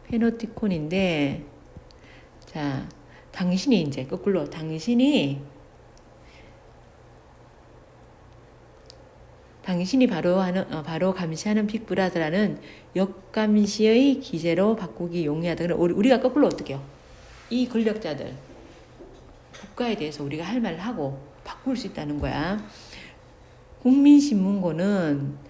페노티콘인데 당신이 이제 거꾸로 당신이 바로 감시하는 빅브라더라는 역감시의 기제로 바꾸기 용이하다. 그럼 우리가 거꾸로 어떻게 해요? 이 권력자들, 국가에 대해서 우리가 할 말을 하고 바꿀 수 있다는 거야. 국민신문고는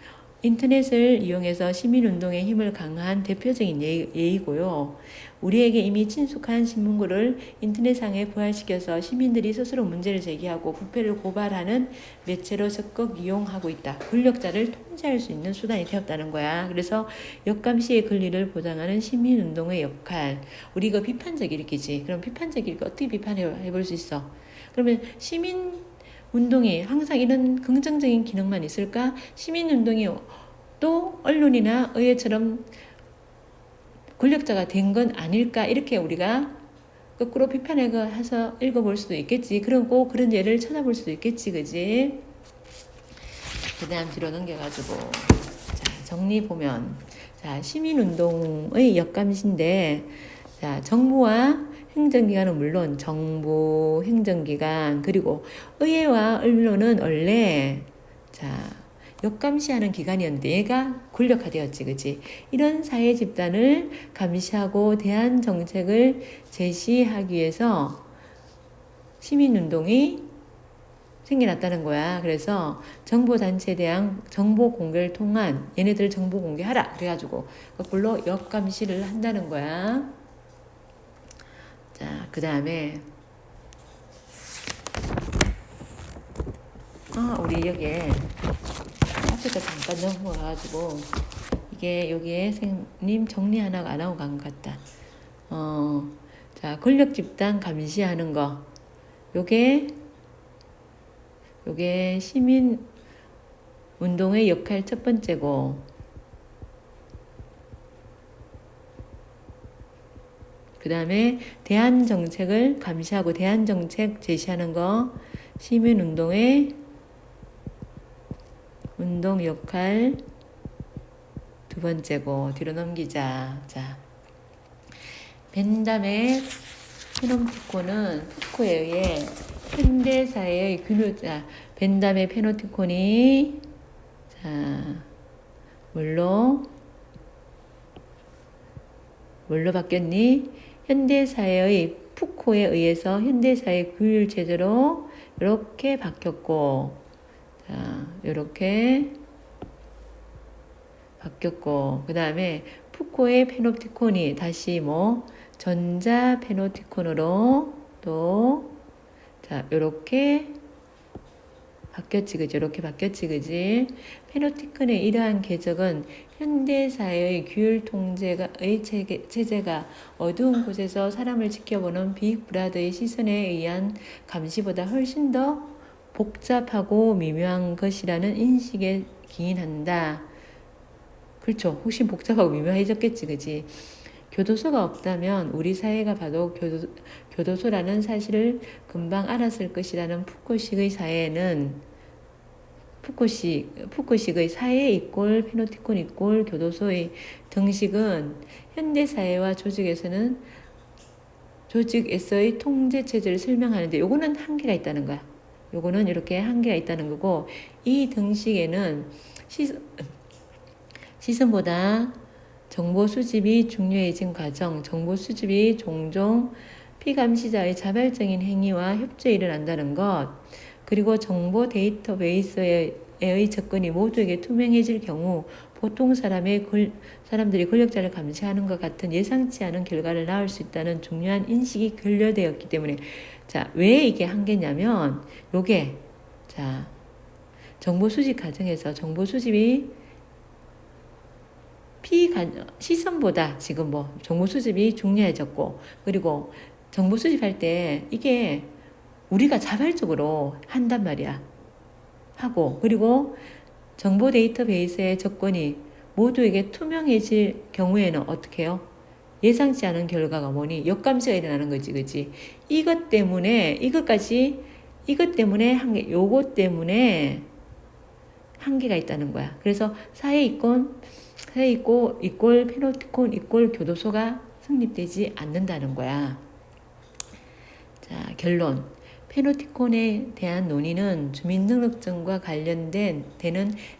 인터넷을 이용해서 시민운동의 힘을 강화한 대표적인 예이고요. 우리에게 이미 친숙한 신문고를 인터넷상에 부활시켜서 시민들이 스스로 문제를 제기하고 부패를 고발하는 매체로 적극 이용하고 있다. 권력자를 통제할 수 있는 수단이 되었다는 거야. 그래서 역감시의 권리를 보장하는 시민운동의 역할. 우리 이거 비판적 일으키지. 그럼 비판적 일으키 어떻게 비판해 볼 수 있어? 그러면 시민운동이 항상 이런 긍정적인 기능만 있을까? 시민운동이 또 언론이나 의회처럼 권력자가 된 건 아닐까? 이렇게 우리가 거꾸로 비판해서 읽어볼 수도 있겠지. 그리고 그런 예를 찾아볼 수도 있겠지, 그지? 그 다음 뒤로 넘겨가지고 자, 정리 보면 자, 시민운동의 역감시인데 자, 정부와 행정기관은 물론 정부, 행정기관 그리고 의회와 언론은 원래 자, 역감시하는 기관이었는데 얘가 권력화되었지, 그치? 이런 사회 집단을 감시하고 대안 정책을 제시하기 위해서 시민운동이 생겨났다는 거야. 그래서 정보단체에 대한 정보 공개를 통한 얘네들 정보 공개하라. 그래가지고 거꾸로 역감시를 한다는 거야. 자, 그 다음에 우리 여기에 앞에서 잠깐 넘어가가지고 이게 여기에 선생님 정리 하나 안 하고 간 것 같다. 자, 권력 집단 감시하는 거. 요게 시민 운동의 역할 첫 번째고, 그 다음에 대안 정책을 감시하고 대안 정책 제시하는 거, 시민 운동의 운동 역할 두 번째고, 뒤로 넘기자. 자, 벤담의 페노티콘은 푸코에 의해 현대사회의 균형, 자, 벤담의 페노티콘이, 자, 뭘로 바뀌었니? 현대사회의 푸코에 의해서 현대사회 규율 체제로 이렇게 바뀌었고, 자, 이렇게 바뀌었고, 그 다음에 푸코의 페노티콘이 다시 전자 페노티콘으로 또, 자, 요렇게 바뀌었지, 그지? 이렇게 바뀌었지, 그지? 페노티콘의 이러한 궤적은 현대사회의 규율 통제의 체제가 어두운 곳에서 사람을 지켜보는 빅브라더의 시선에 의한 감시보다 훨씬 더 복잡하고 미묘한 것이라는 인식에 기인한다. 그렇죠. 훨씬 복잡하고 미묘해졌겠지, 그지? 교도소가 없다면 우리 사회가 봐도 교도소라는 사실을 금방 알았을 것이라는 푸코식의 사회는 푸코식의 사회 이꼴 페노티콘 이꼴 교도소의 등식은 현대사회와 조직에서의 통제체제를 설명하는데 요거는 한계가 있다는 거야. 요거는 이렇게 한계가 있다는 거고, 이 등식에는 시선보다 정보 수집이 중요해진 과정, 정보 수집이 종종 피감시자의 자발적인 행위와 협조에 일어난다는 것, 그리고 정보 데이터베이스의 접근이 모두에게 투명해질 경우 보통 사람들이 권력자를 감시하는 것 같은 예상치 않은 결과를 낳을 수 있다는 중요한 인식이 결여되었기 때문에, 자, 왜 이게 한계냐면 요게, 자, 정보 수집 과정에서 정보 수집이 시선보다 지금 정보 수집이 중요해졌고, 그리고 정보 수집할 때 이게 우리가 자발적으로 한단 말이야. 하고, 그리고 정보 데이터베이스의 접근이 모두에게 투명해질 경우에는 어떻게 해요? 예상치 않은 결과가 뭐니? 역감시가 일어나는 거지, 그지? 이것 때문에 요것 때문에 한계가 있다는 거야. 그래서 사회 이꼴 페노티콘 이꼴 교도소가 성립되지 않는다는 거야. 자, 결론. 페노티콘에 대한 논의는 주민등록증과 관련되는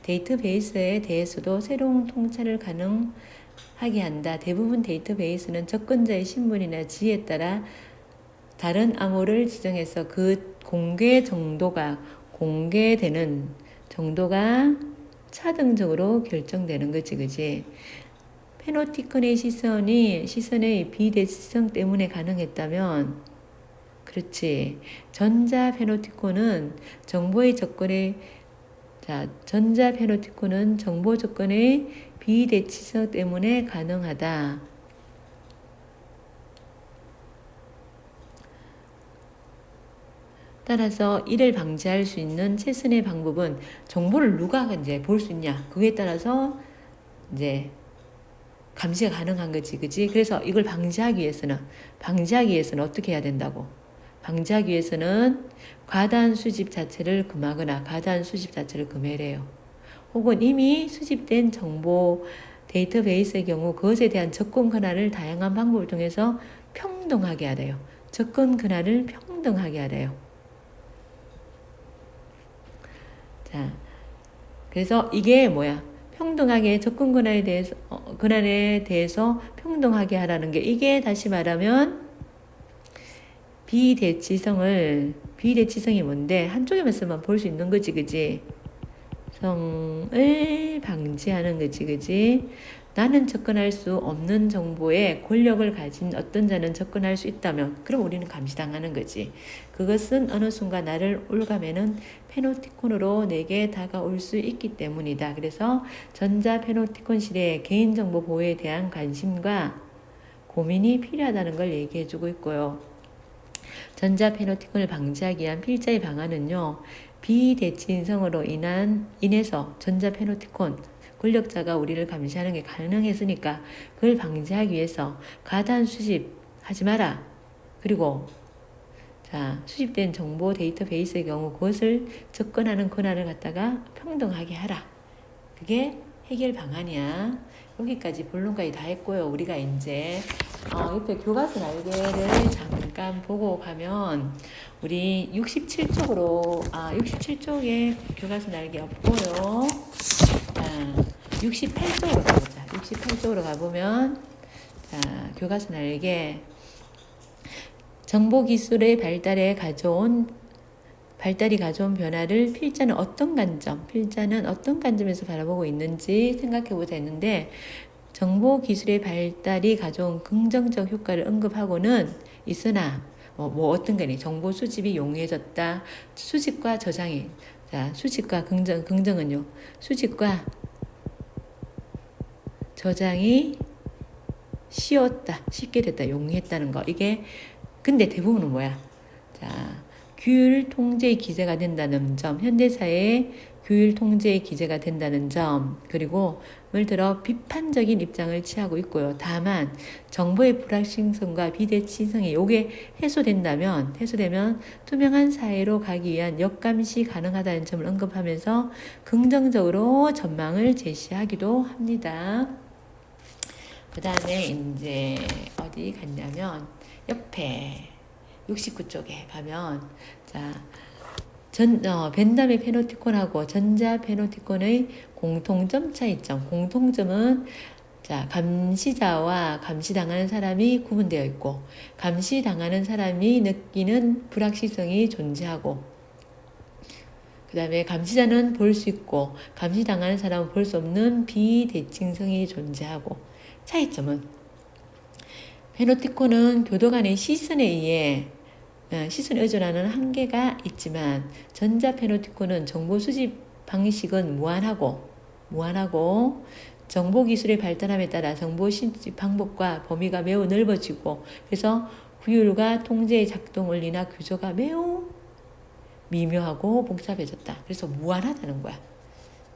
데이터베이스에 대해서도 새로운 통찰을 가능하게 한다. 대부분 데이터베이스는 접근자의 신분이나 지위에 따라 다른 암호를 지정해서 그 공개되는 정도가 차등적으로 결정되는 거지, 그지? 페노티콘의 시선의 비대칭성 때문에 가능했다면, 그렇지. 전자 페노티콘은 정보 접근의 비대칭성 때문에 가능하다. 따라서 이를 방지할 수 있는 최선의 방법은 정보를 누가 이제 볼 수 있냐. 그에 따라서 이제 감시가 가능한 거지, 그지? 그래서 이걸 방지하기 위해서는 어떻게 해야 된다고? 방지하기 위해서는 과다한 수집 자체를 금하거나 과다한 수집 자체를 금해래요. 혹은 이미 수집된 정보 데이터베이스의 경우 그것에 대한 접근 권한을 다양한 방법을 통해서 평등하게 하래요. 접근 권한을 평등하게 하래요. 자, 그래서 이게 뭐야? 평등하게 접근 권한에 대해서 평등하게 하라는 게 이게 다시 말하면 비대치성이 뭔데 한쪽에만 쓰면 볼 수 있는 거지, 그지? 성을 방지하는 거지, 그지? 나는 접근할 수 없는 정보에 권력을 가진 어떤 자는 접근할 수 있다면 그럼 우리는 감시당하는 거지. 그것은 어느 순간 나를 올가매는 페노티콘으로 내게 다가올 수 있기 때문이다. 그래서 전자 페노티콘 시대의 개인정보 보호에 대한 관심과 고민이 필요하다는 걸 얘기해주고 있고요. 전자 페노티콘을 방지하기 위한 필자의 방안은요. 비대칭성으로 인해서 전자 페노티콘 권력자가 우리를 감시하는 게 가능했으니까 그걸 방지하기 위해서 과다한 수집하지 마라. 그리고 수집된 정보 데이터베이스의 경우 그것을 접근하는 권한을 갖다가 평등하게 하라. 그게 해결 방안이야. 여기까지 본론까지 다 했고요. 우리가 이제 옆에 교과서 날개를 잠깐 보고 가면 우리 67쪽에 교과서 날개 없고요. 68쪽으로 가보자. 68쪽으로 가보면 교과서 날개 정보기술의 발달이 가져온 변화를 필자는 어떤 관점에서 바라보고 있는지 생각해보자 했는데 정보기술의 발달이 가져온 긍정적 효과를 언급하고는 있으나 어떤 거니? 정보 수집이 용이해졌다. 수집과 저장이 수집과 긍정은요. 수집과 저장이 쉽게 됐다. 용이했다는 거. 이게 근데 대부분은 뭐야? 규율 통제의 기제가 된다는 점, 현대사회의 규율 통제의 기제가 된다는 점, 그리고 예를 들어 비판적인 입장을 취하고 있고요. 다만 정보의 불확실성과 비대칭성이 요게 해소되면 투명한 사회로 가기 위한 역감시 가능하다는 점을 언급하면서 긍정적으로 전망을 제시하기도 합니다. 그 다음에 이제 어디 갔냐면 옆에 69쪽에 가면 벤담의 페노티콘하고 전자 페노티콘의 공통점 차이점. 공통점은 감시자와 감시당하는 사람이 구분되어 있고 감시당하는 사람이 느끼는 불확실성이 존재하고 그 다음에 감시자는 볼 수 있고 감시당하는 사람은 볼 수 없는 비대칭성이 존재하고 차이점은 페노티콘은 교도 간의 시선에 의존하는 한계가 있지만 전자 페노티콘은 정보 수집 방식은 무한하고 정보 기술의 발달함에 따라 정보 수집 방법과 범위가 매우 넓어지고 그래서 규율과 통제의 작동 원리나 구조가 매우 미묘하고 복잡해졌다. 그래서 무한하다는 거야.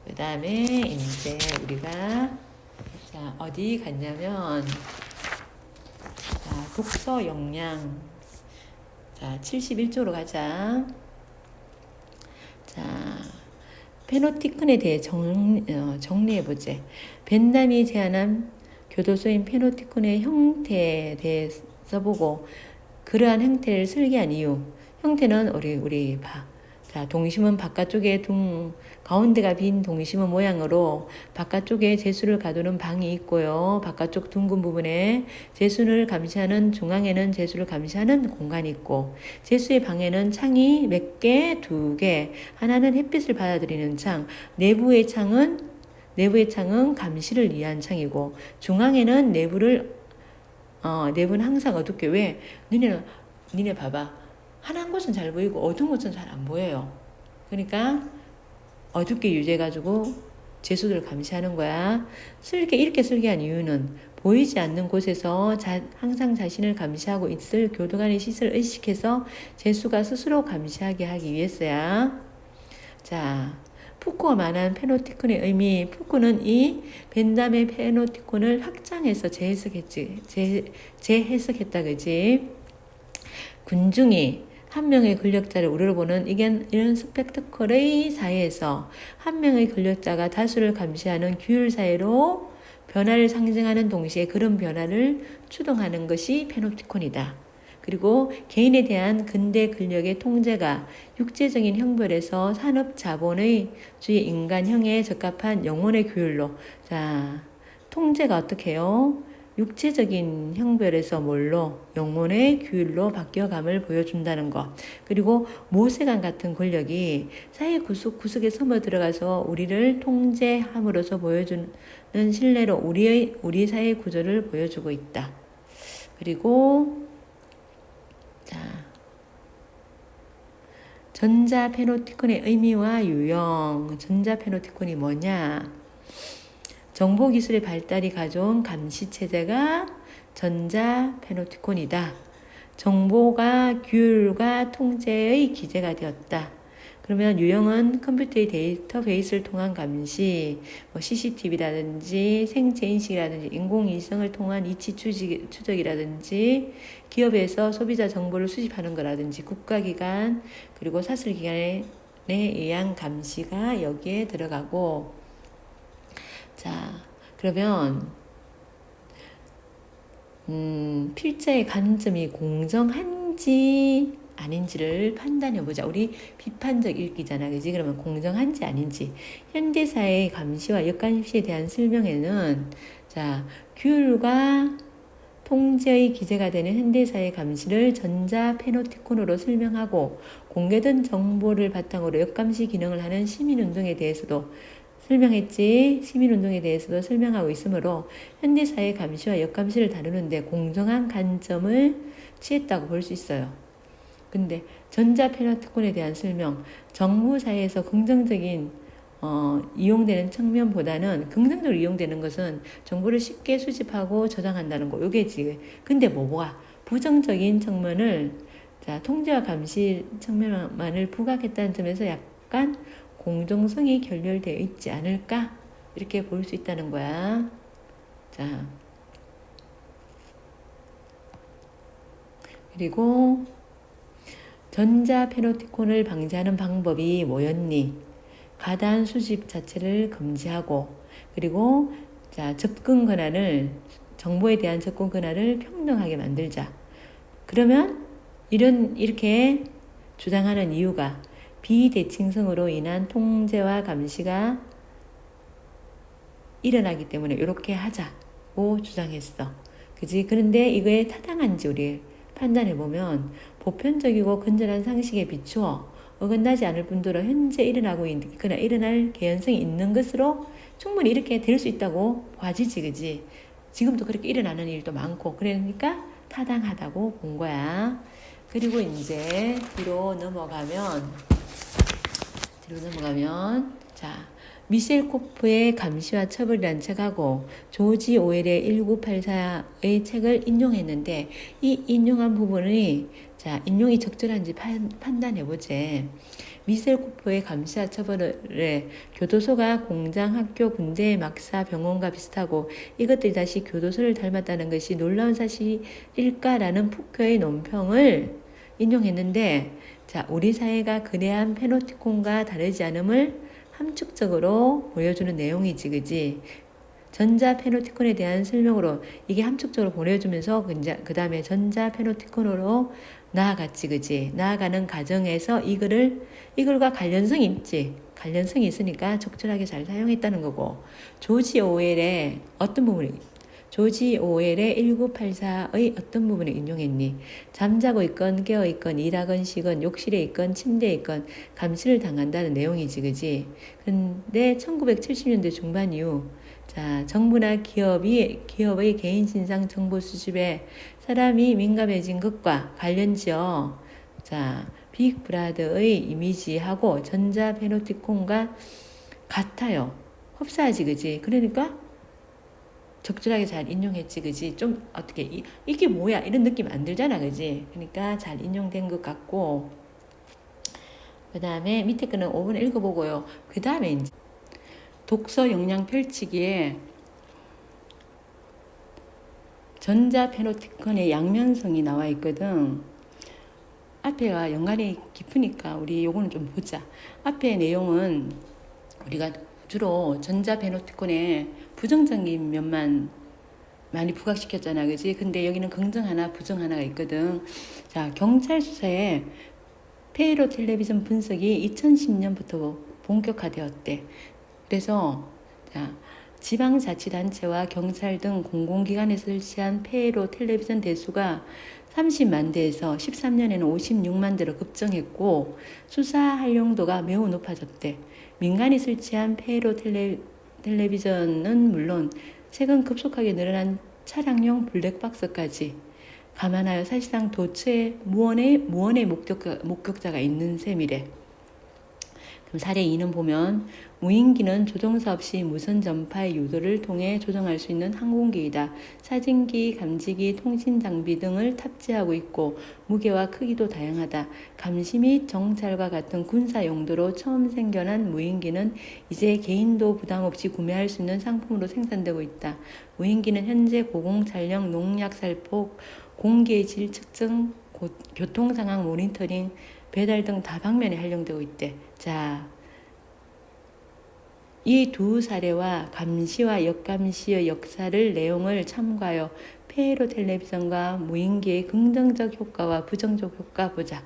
그 다음에 이제 우리가 어디 갔냐면 독서 역량 71쪽으로 가자. 페노티콘에 대해 정리해보지. 벤담이 제안한 교도소인 페노티콘의 형태에 대해서 보고 그러한 형태를 설계한 이유. 형태는 우리 봐. 동심은 바깥쪽에 가운데가 빈 동심은 모양으로 바깥쪽에 제수를 가두는 방이 있고요. 바깥쪽 둥근 부분에 제수를 감시하는 중앙에는 제수를 감시하는 공간이 있고 제수의 방에는 창이 몇 개? 2개. 하나는 햇빛을 받아들이는 창. 내부의 창은 감시를 위한 창이고 중앙에는 내부는 항상 어둡게. 왜? 니네 봐봐. 환한 곳은 잘 보이고 어두운 곳은 잘 안 보여요. 그러니까 어둡게 유지해가지고 제수들을 감시하는 거야. 이렇게 설계한 이유는 보이지 않는 곳에서 항상 자신을 감시하고 있을 교도관의 시선을 의식해서 제수가 스스로 감시하게 하기 위해서야. 푸코가 말한 페노티콘의 의미, 푸코는 이 벤담의 페노티콘을 확장해서 재해석했다, 그지? 군중이 한 명의 권력자를 우러러 보는 이런 스펙터클의 사회에서 한 명의 권력자가 다수를 감시하는 규율 사회로 변화를 상징하는 동시에 그런 변화를 추동하는 것이 페노티콘이다. 그리고 개인에 대한 근대 권력의 통제가 육체적인 형벌에서 산업 자본의 주의 인간형에 적합한 영혼의 규율로, 자, 통제가 어떻게 해요? 육체적인 형벌에서 뭘로? 영혼의 규율로 바뀌어감을 보여준다는 것. 그리고 모세관 같은 권력이 사회 구석구석에 숨어 들어가서 우리를 통제함으로써 보여주는 신뢰로 우리 사회 구조를 보여주고 있다. 그리고 자, 전자 페노티콘의 의미와 유형. 전자 페노티콘이 뭐냐? 정보기술의 발달이 가져온 감시체제가 전자 페노티콘이다. 정보가 규율과 통제의 기제가 되었다. 그러면 유형은 컴퓨터의 데이터베이스를 통한 감시, CCTV라든지 생체인식이라든지 인공위성을 통한 이치 추적이라든지 기업에서 소비자 정보를 수집하는 거라든지 국가기관 그리고 사설기관에 의한 감시가 여기에 들어가고, 자, 그러면 필자의 관점이 공정한지 아닌지를 판단해보자. 우리 비판적 읽기잖아, 그지? 그러면 공정한지 아닌지. 현대사회의 감시와 역감시에 대한 설명에는, 자, 규율과 통제의 기제가 되는 현대사회 감시를 전자 페노티콘으로 설명하고, 공개된 정보를 바탕으로 역감시 기능을 하는 시민운동에 대해서도 설명했지. 시민운동에 대해서도 설명하고 있으므로 현대사회 감시와 역감시를 다루는데 공정한 관점을 취했다고 볼 수 있어요. 근데 전자 페노티콘에 대한 설명, 정부 사회에서 긍정적인 이용되는 측면보다는 긍정적으로 이용되는 것은 정보를 쉽게 수집하고 저장한다는 거. 요게 지금. 근데 뭐가 부정적인 측면을, 자, 통제와 감시 측면만을 부각했다는 점에서 약간 공정성이 결렬되어 있지 않을까? 이렇게 볼 수 있다는 거야. 자, 그리고 전자 페노티콘을 방지하는 방법이 뭐였니? 가단 수집 자체를 금지하고, 그리고 자, 접근 권한을, 정보에 대한 접근 권한을 평등하게 만들자. 그러면 이렇게 주장하는 이유가 비대칭성으로 인한 통제와 감시가 일어나기 때문에 이렇게 하자고 주장했어. 그지? 그런데 이거에 타당한지 우리 판단해보면 보편적이고 건전한 상식에 비추어 어긋나지 않을 뿐더러 현재 일어나고 있거나 일어날 개연성이 있는 것으로 충분히 이렇게 될 수 있다고 봐지지, 그지? 지금도 그렇게 일어나는 일도 많고, 그러니까 타당하다고 본 거야. 그리고 이제 뒤로 넘어가면, 자, 미셸 코프의 감시와 처벌이라는 책하고 조지 오웰의 1984의 책을 인용했는데, 이 인용한 부분이, 자, 인용이 적절한지 판단해보제. 미셸 코프의 감시와 처벌에 교도소가 공장, 학교, 군대, 막사, 병원과 비슷하고 이것들이 다시 교도소를 닮았다는 것이 놀라운 사실일까라는 푸코의 논평을 인용했는데, 자, 우리 사회가 그대한 페노티콘과 다르지 않음을 함축적으로 보여주는 내용이지, 그지? 전자 페노티콘에 대한 설명으로 이게 함축적으로 보내주면서 그 다음에 전자 페노티콘으로 나아갔지, 그지? 나아가는 과정에서 이걸과 관련성이 있지. 관련성이 있으니까 적절하게 잘 사용했다는 거고, 조지 오웰의 1984의 어떤 부분을 인용했니? 잠자고 있건 깨어 있건 일하건 쉬건 욕실에 있건 침대에 있건 감시를 당한다는 내용이지, 그지? 근데 1970년대 중반 이후, 자, 정부나 기업의 개인 신상 정보 수집에 사람이 민감해진 것과 관련지어, 자, 빅브라더의 이미지하고 전자 페노티콘과 같아요. 흡사하지, 그지? 그러니까 적절하게 잘 인용했지, 그지? 좀 어떻게 이게 뭐야 이런 느낌 안 들잖아, 그지? 그러니까 잘 인용된 것 같고, 그 다음에 밑에 거는 5분 읽어보고요. 그 다음에 이제 독서 역량 펼치기에 전자 페노티콘의 양면성이 나와 있거든. 앞에가 연관이 깊으니까 우리 요거는 좀 보자. 앞에 내용은 우리가 주로 전자 페노티콘의 부정적인 면만 많이 부각시켰잖아, 그지? 근데 여기는 긍정 하나, 부정 하나가 있거든. 자, 경찰 수사에 페이로 텔레비전 분석이 2010년부터 본격화되었대. 그래서 자, 지방자치단체와 경찰 등 공공기관에 설치한 페이로 텔레비전 대수가 30만 대에서 13년에는 56만 대로 급증했고 수사 활용도가 매우 높아졌대. 민간이 설치한 페이로 텔레비전은 물론 최근 급속하게 늘어난 차량용 블랙박스까지 감안하여 사실상 도처에 무언의 목격자가 있는 셈이래. 그럼 사례 2는 보면 무인기는 조종사 없이 무선 전파의 유도를 통해 조정할 수 있는 항공기이다. 사진기, 감지기, 통신 장비 등을 탑재하고 있고 무게와 크기도 다양하다. 감시 및 정찰과 같은 군사 용도로 처음 생겨난 무인기는 이제 개인도 부담 없이 구매할 수 있는 상품으로 생산되고 있다. 무인기는 현재 고공 촬영, 농약 살포, 공기의 질 측정, 교통 상황 모니터링, 배달 등 다방면에 활용되고 있대. 자, 이 두 사례와 감시와 역감시의 역사를 내용을 참고하여 페이로 텔레비전과 무인기의 긍정적 효과와 부정적 효과 보자.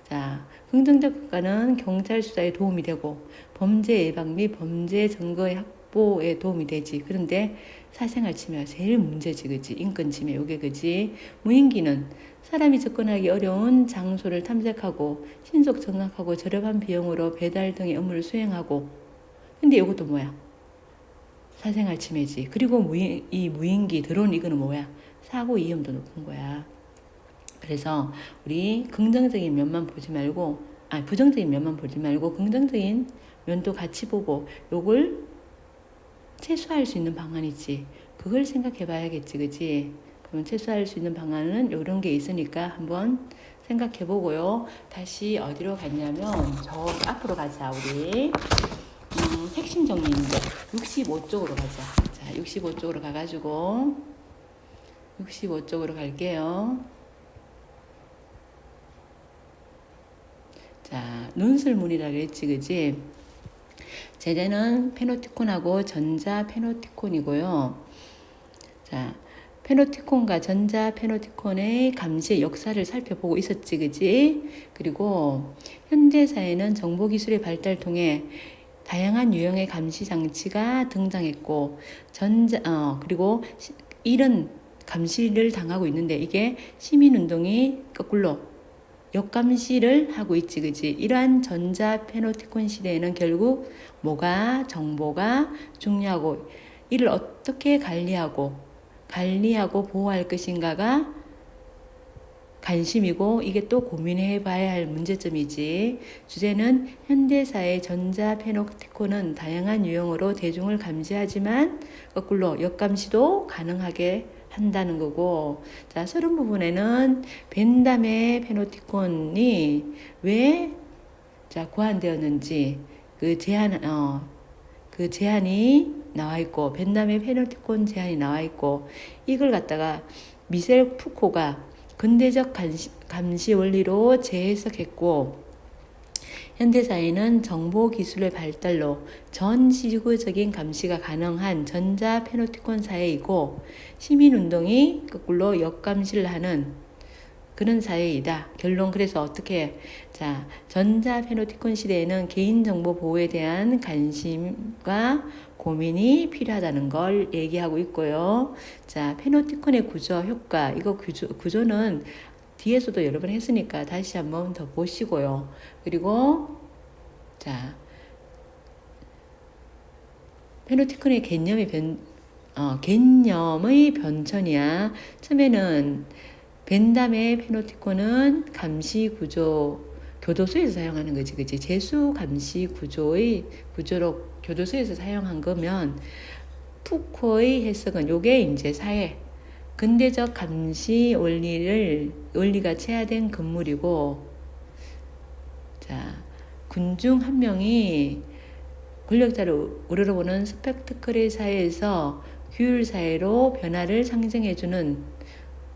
자, 긍정적 효과는 경찰 수사에 도움이 되고 범죄 예방 및 범죄 증거의 확보에 도움이 되지. 그런데 사생활 침해가 제일 문제지, 그지? 인권 침해, 요게 그지? 무인기는 사람이 접근하기 어려운 장소를 탐색하고 신속 정확하고 저렴한 비용으로 배달 등의 업무를 수행하고. 근데 이것도 뭐야? 사생활 침해지. 그리고 이 무인기 드론 이거는 뭐야? 사고 위험도 높은 거야. 그래서 우리 긍정적인 면만 보지 말고, 부정적인 면만 보지 말고 긍정적인 면도 같이 보고 요걸 최소화할 수 있는 방안이지. 그걸 생각해 봐야겠지, 그지? 그럼 최소화할 수 있는 방안은 이런 게 있으니까 한번 생각해 보고요. 다시 어디로 갔냐면 저 앞으로 가자, 우리. 핵심 정리인데 65쪽으로 가자. 자, 65쪽으로 가가지고 65쪽으로 갈게요. 자, 논술문이라 그랬지, 그지? 제재는 페노티콘하고 전자 페노티콘이고요. 자, 페노티콘과 전자 페노티콘의 감시의 역사를 살펴보고 있었지, 그지? 그리고 현대사회는 정보기술의 발달 통해 다양한 유형의 감시 장치가 등장했고 그리고 이런 감시를 당하고 있는데 이게 시민운동이 거꾸로 역감시를 하고 있지, 그지? 이러한 전자 페노티콘 시대에는 결국 뭐가 정보가 중요하고 이를 어떻게 관리하고 보호할 것인가가 관심이고 이게 또 고민해 봐야 할 문제점이지. 주제는 현대사의 전자 페노티콘은 다양한 유형으로 대중을 감시하지만 거꾸로 역감시도 가능하게 한다는 거고. 자, 서론 부분에는 벤담의 페노티콘이 왜 고안되었는지 그 제한이 나와 있고 벤담의 페노티콘 제한이 나와 있고 이걸 갖다가 미셀 푸코가 근대적 감시 원리로 재해석했고 현대사회는 정보기술의 발달로 전 지구적인 감시가 가능한 전자 페노티콘 사회이고 시민운동이 거꾸로 역감시를 하는 그런 사회이다. 결론 그래서 어떻게 자 전자 페노티콘 시대에는 개인정보 보호에 대한 관심과 고민이 필요하다는 걸 얘기하고 있고요. 자, 페노티콘의 구조, 효과, 이거 구조는 뒤에서도 여러 번 했으니까 다시 한번 더 보시고요. 그리고 자, 페노티콘의 개념의 변천이야. 처음에는 벤담의 페노티콘은 감시 구조, 교도소에서 사용하는 거지, 그치? 재수 감시 구조로 교도소에서 사용한 거면 푸코의 해석은 요게 이제 근대적 감시 원리가 체화된 건물이고, 자, 군 중 한 명이 권력자를 우러러보는 스펙트클의 사회에서 규율 사회로 변화를 상징해주는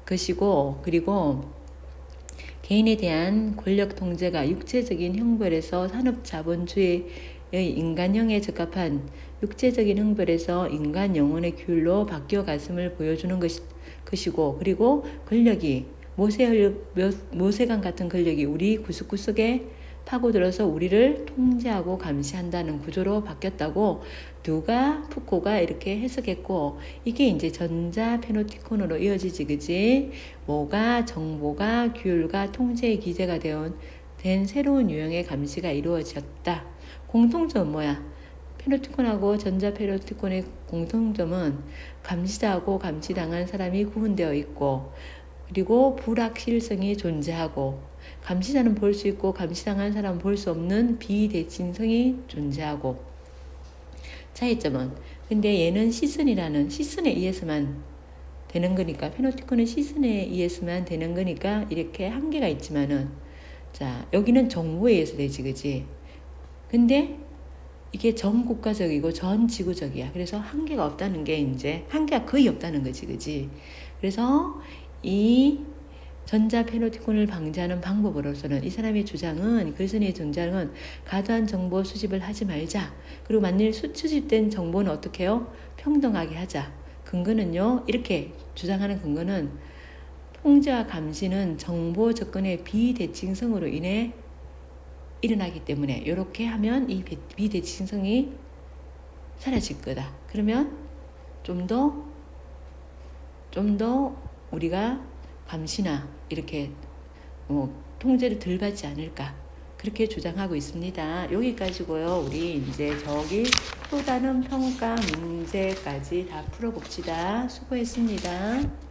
것이고, 그리고 개인에 대한 권력 통제가 육체적인 형벌에서 산업자본주의의 인간형에 적합한 육체적인 형벌에서 인간 영혼의 규율로 바뀌어갔음을 보여주는 것이고, 그리고 권력이 모세관 같은 권력이 우리 구석구석에 파고들어서 우리를 통제하고 감시한다는 구조로 바뀌었다고 누가 푸코가 이렇게 해석했고, 이게 이제 전자 페노티콘으로 이어지지, 그지? 뭐가 정보가 규율과 통제의 기제가 된 새로운 유형의 감시가 이루어졌다. 공통점은 뭐야? 페노티콘하고 전자 페노티콘의 공통점은 감시자하고 감시당한 사람이 구분되어 있고, 그리고 불확실성이 존재하고, 감시자는 볼 수 있고 감시당한 사람은 볼 수 없는 비대칭성이 존재하고. 차이점은, 근데 얘는 시선에 의해서만 되는 거니까, 페노티콘은 시선에 의해서만 되는 거니까 이렇게 한계가 있지만은, 자, 여기는 정보에 의해서 되지, 그지? 근데 이게 전 국가적이고 전 지구적이야. 그래서 한계가 없다는 게, 이제 한계가 거의 없다는 거지, 그지? 그래서 이 전자 페노티콘을 방지하는 방법으로서는, 이 사람의 주장은, 글쓴이의 주장은 과도한 정보 수집을 하지 말자. 그리고 만일 수집된 정보는 어떻게 해요? 평등하게 하자. 근거는요, 이렇게 주장하는 근거는, 통제와 감시는 정보 접근의 비대칭성으로 인해 일어나기 때문에 이렇게 하면 이 비대칭성이 사라질 거다. 그러면 좀 더 우리가 감시나 이렇게 통제를 덜 받지 않을까, 그렇게 주장하고 있습니다. 여기까지고요. 우리 이제 저기 또 다른 평가 문제까지 다 풀어봅시다. 수고했습니다.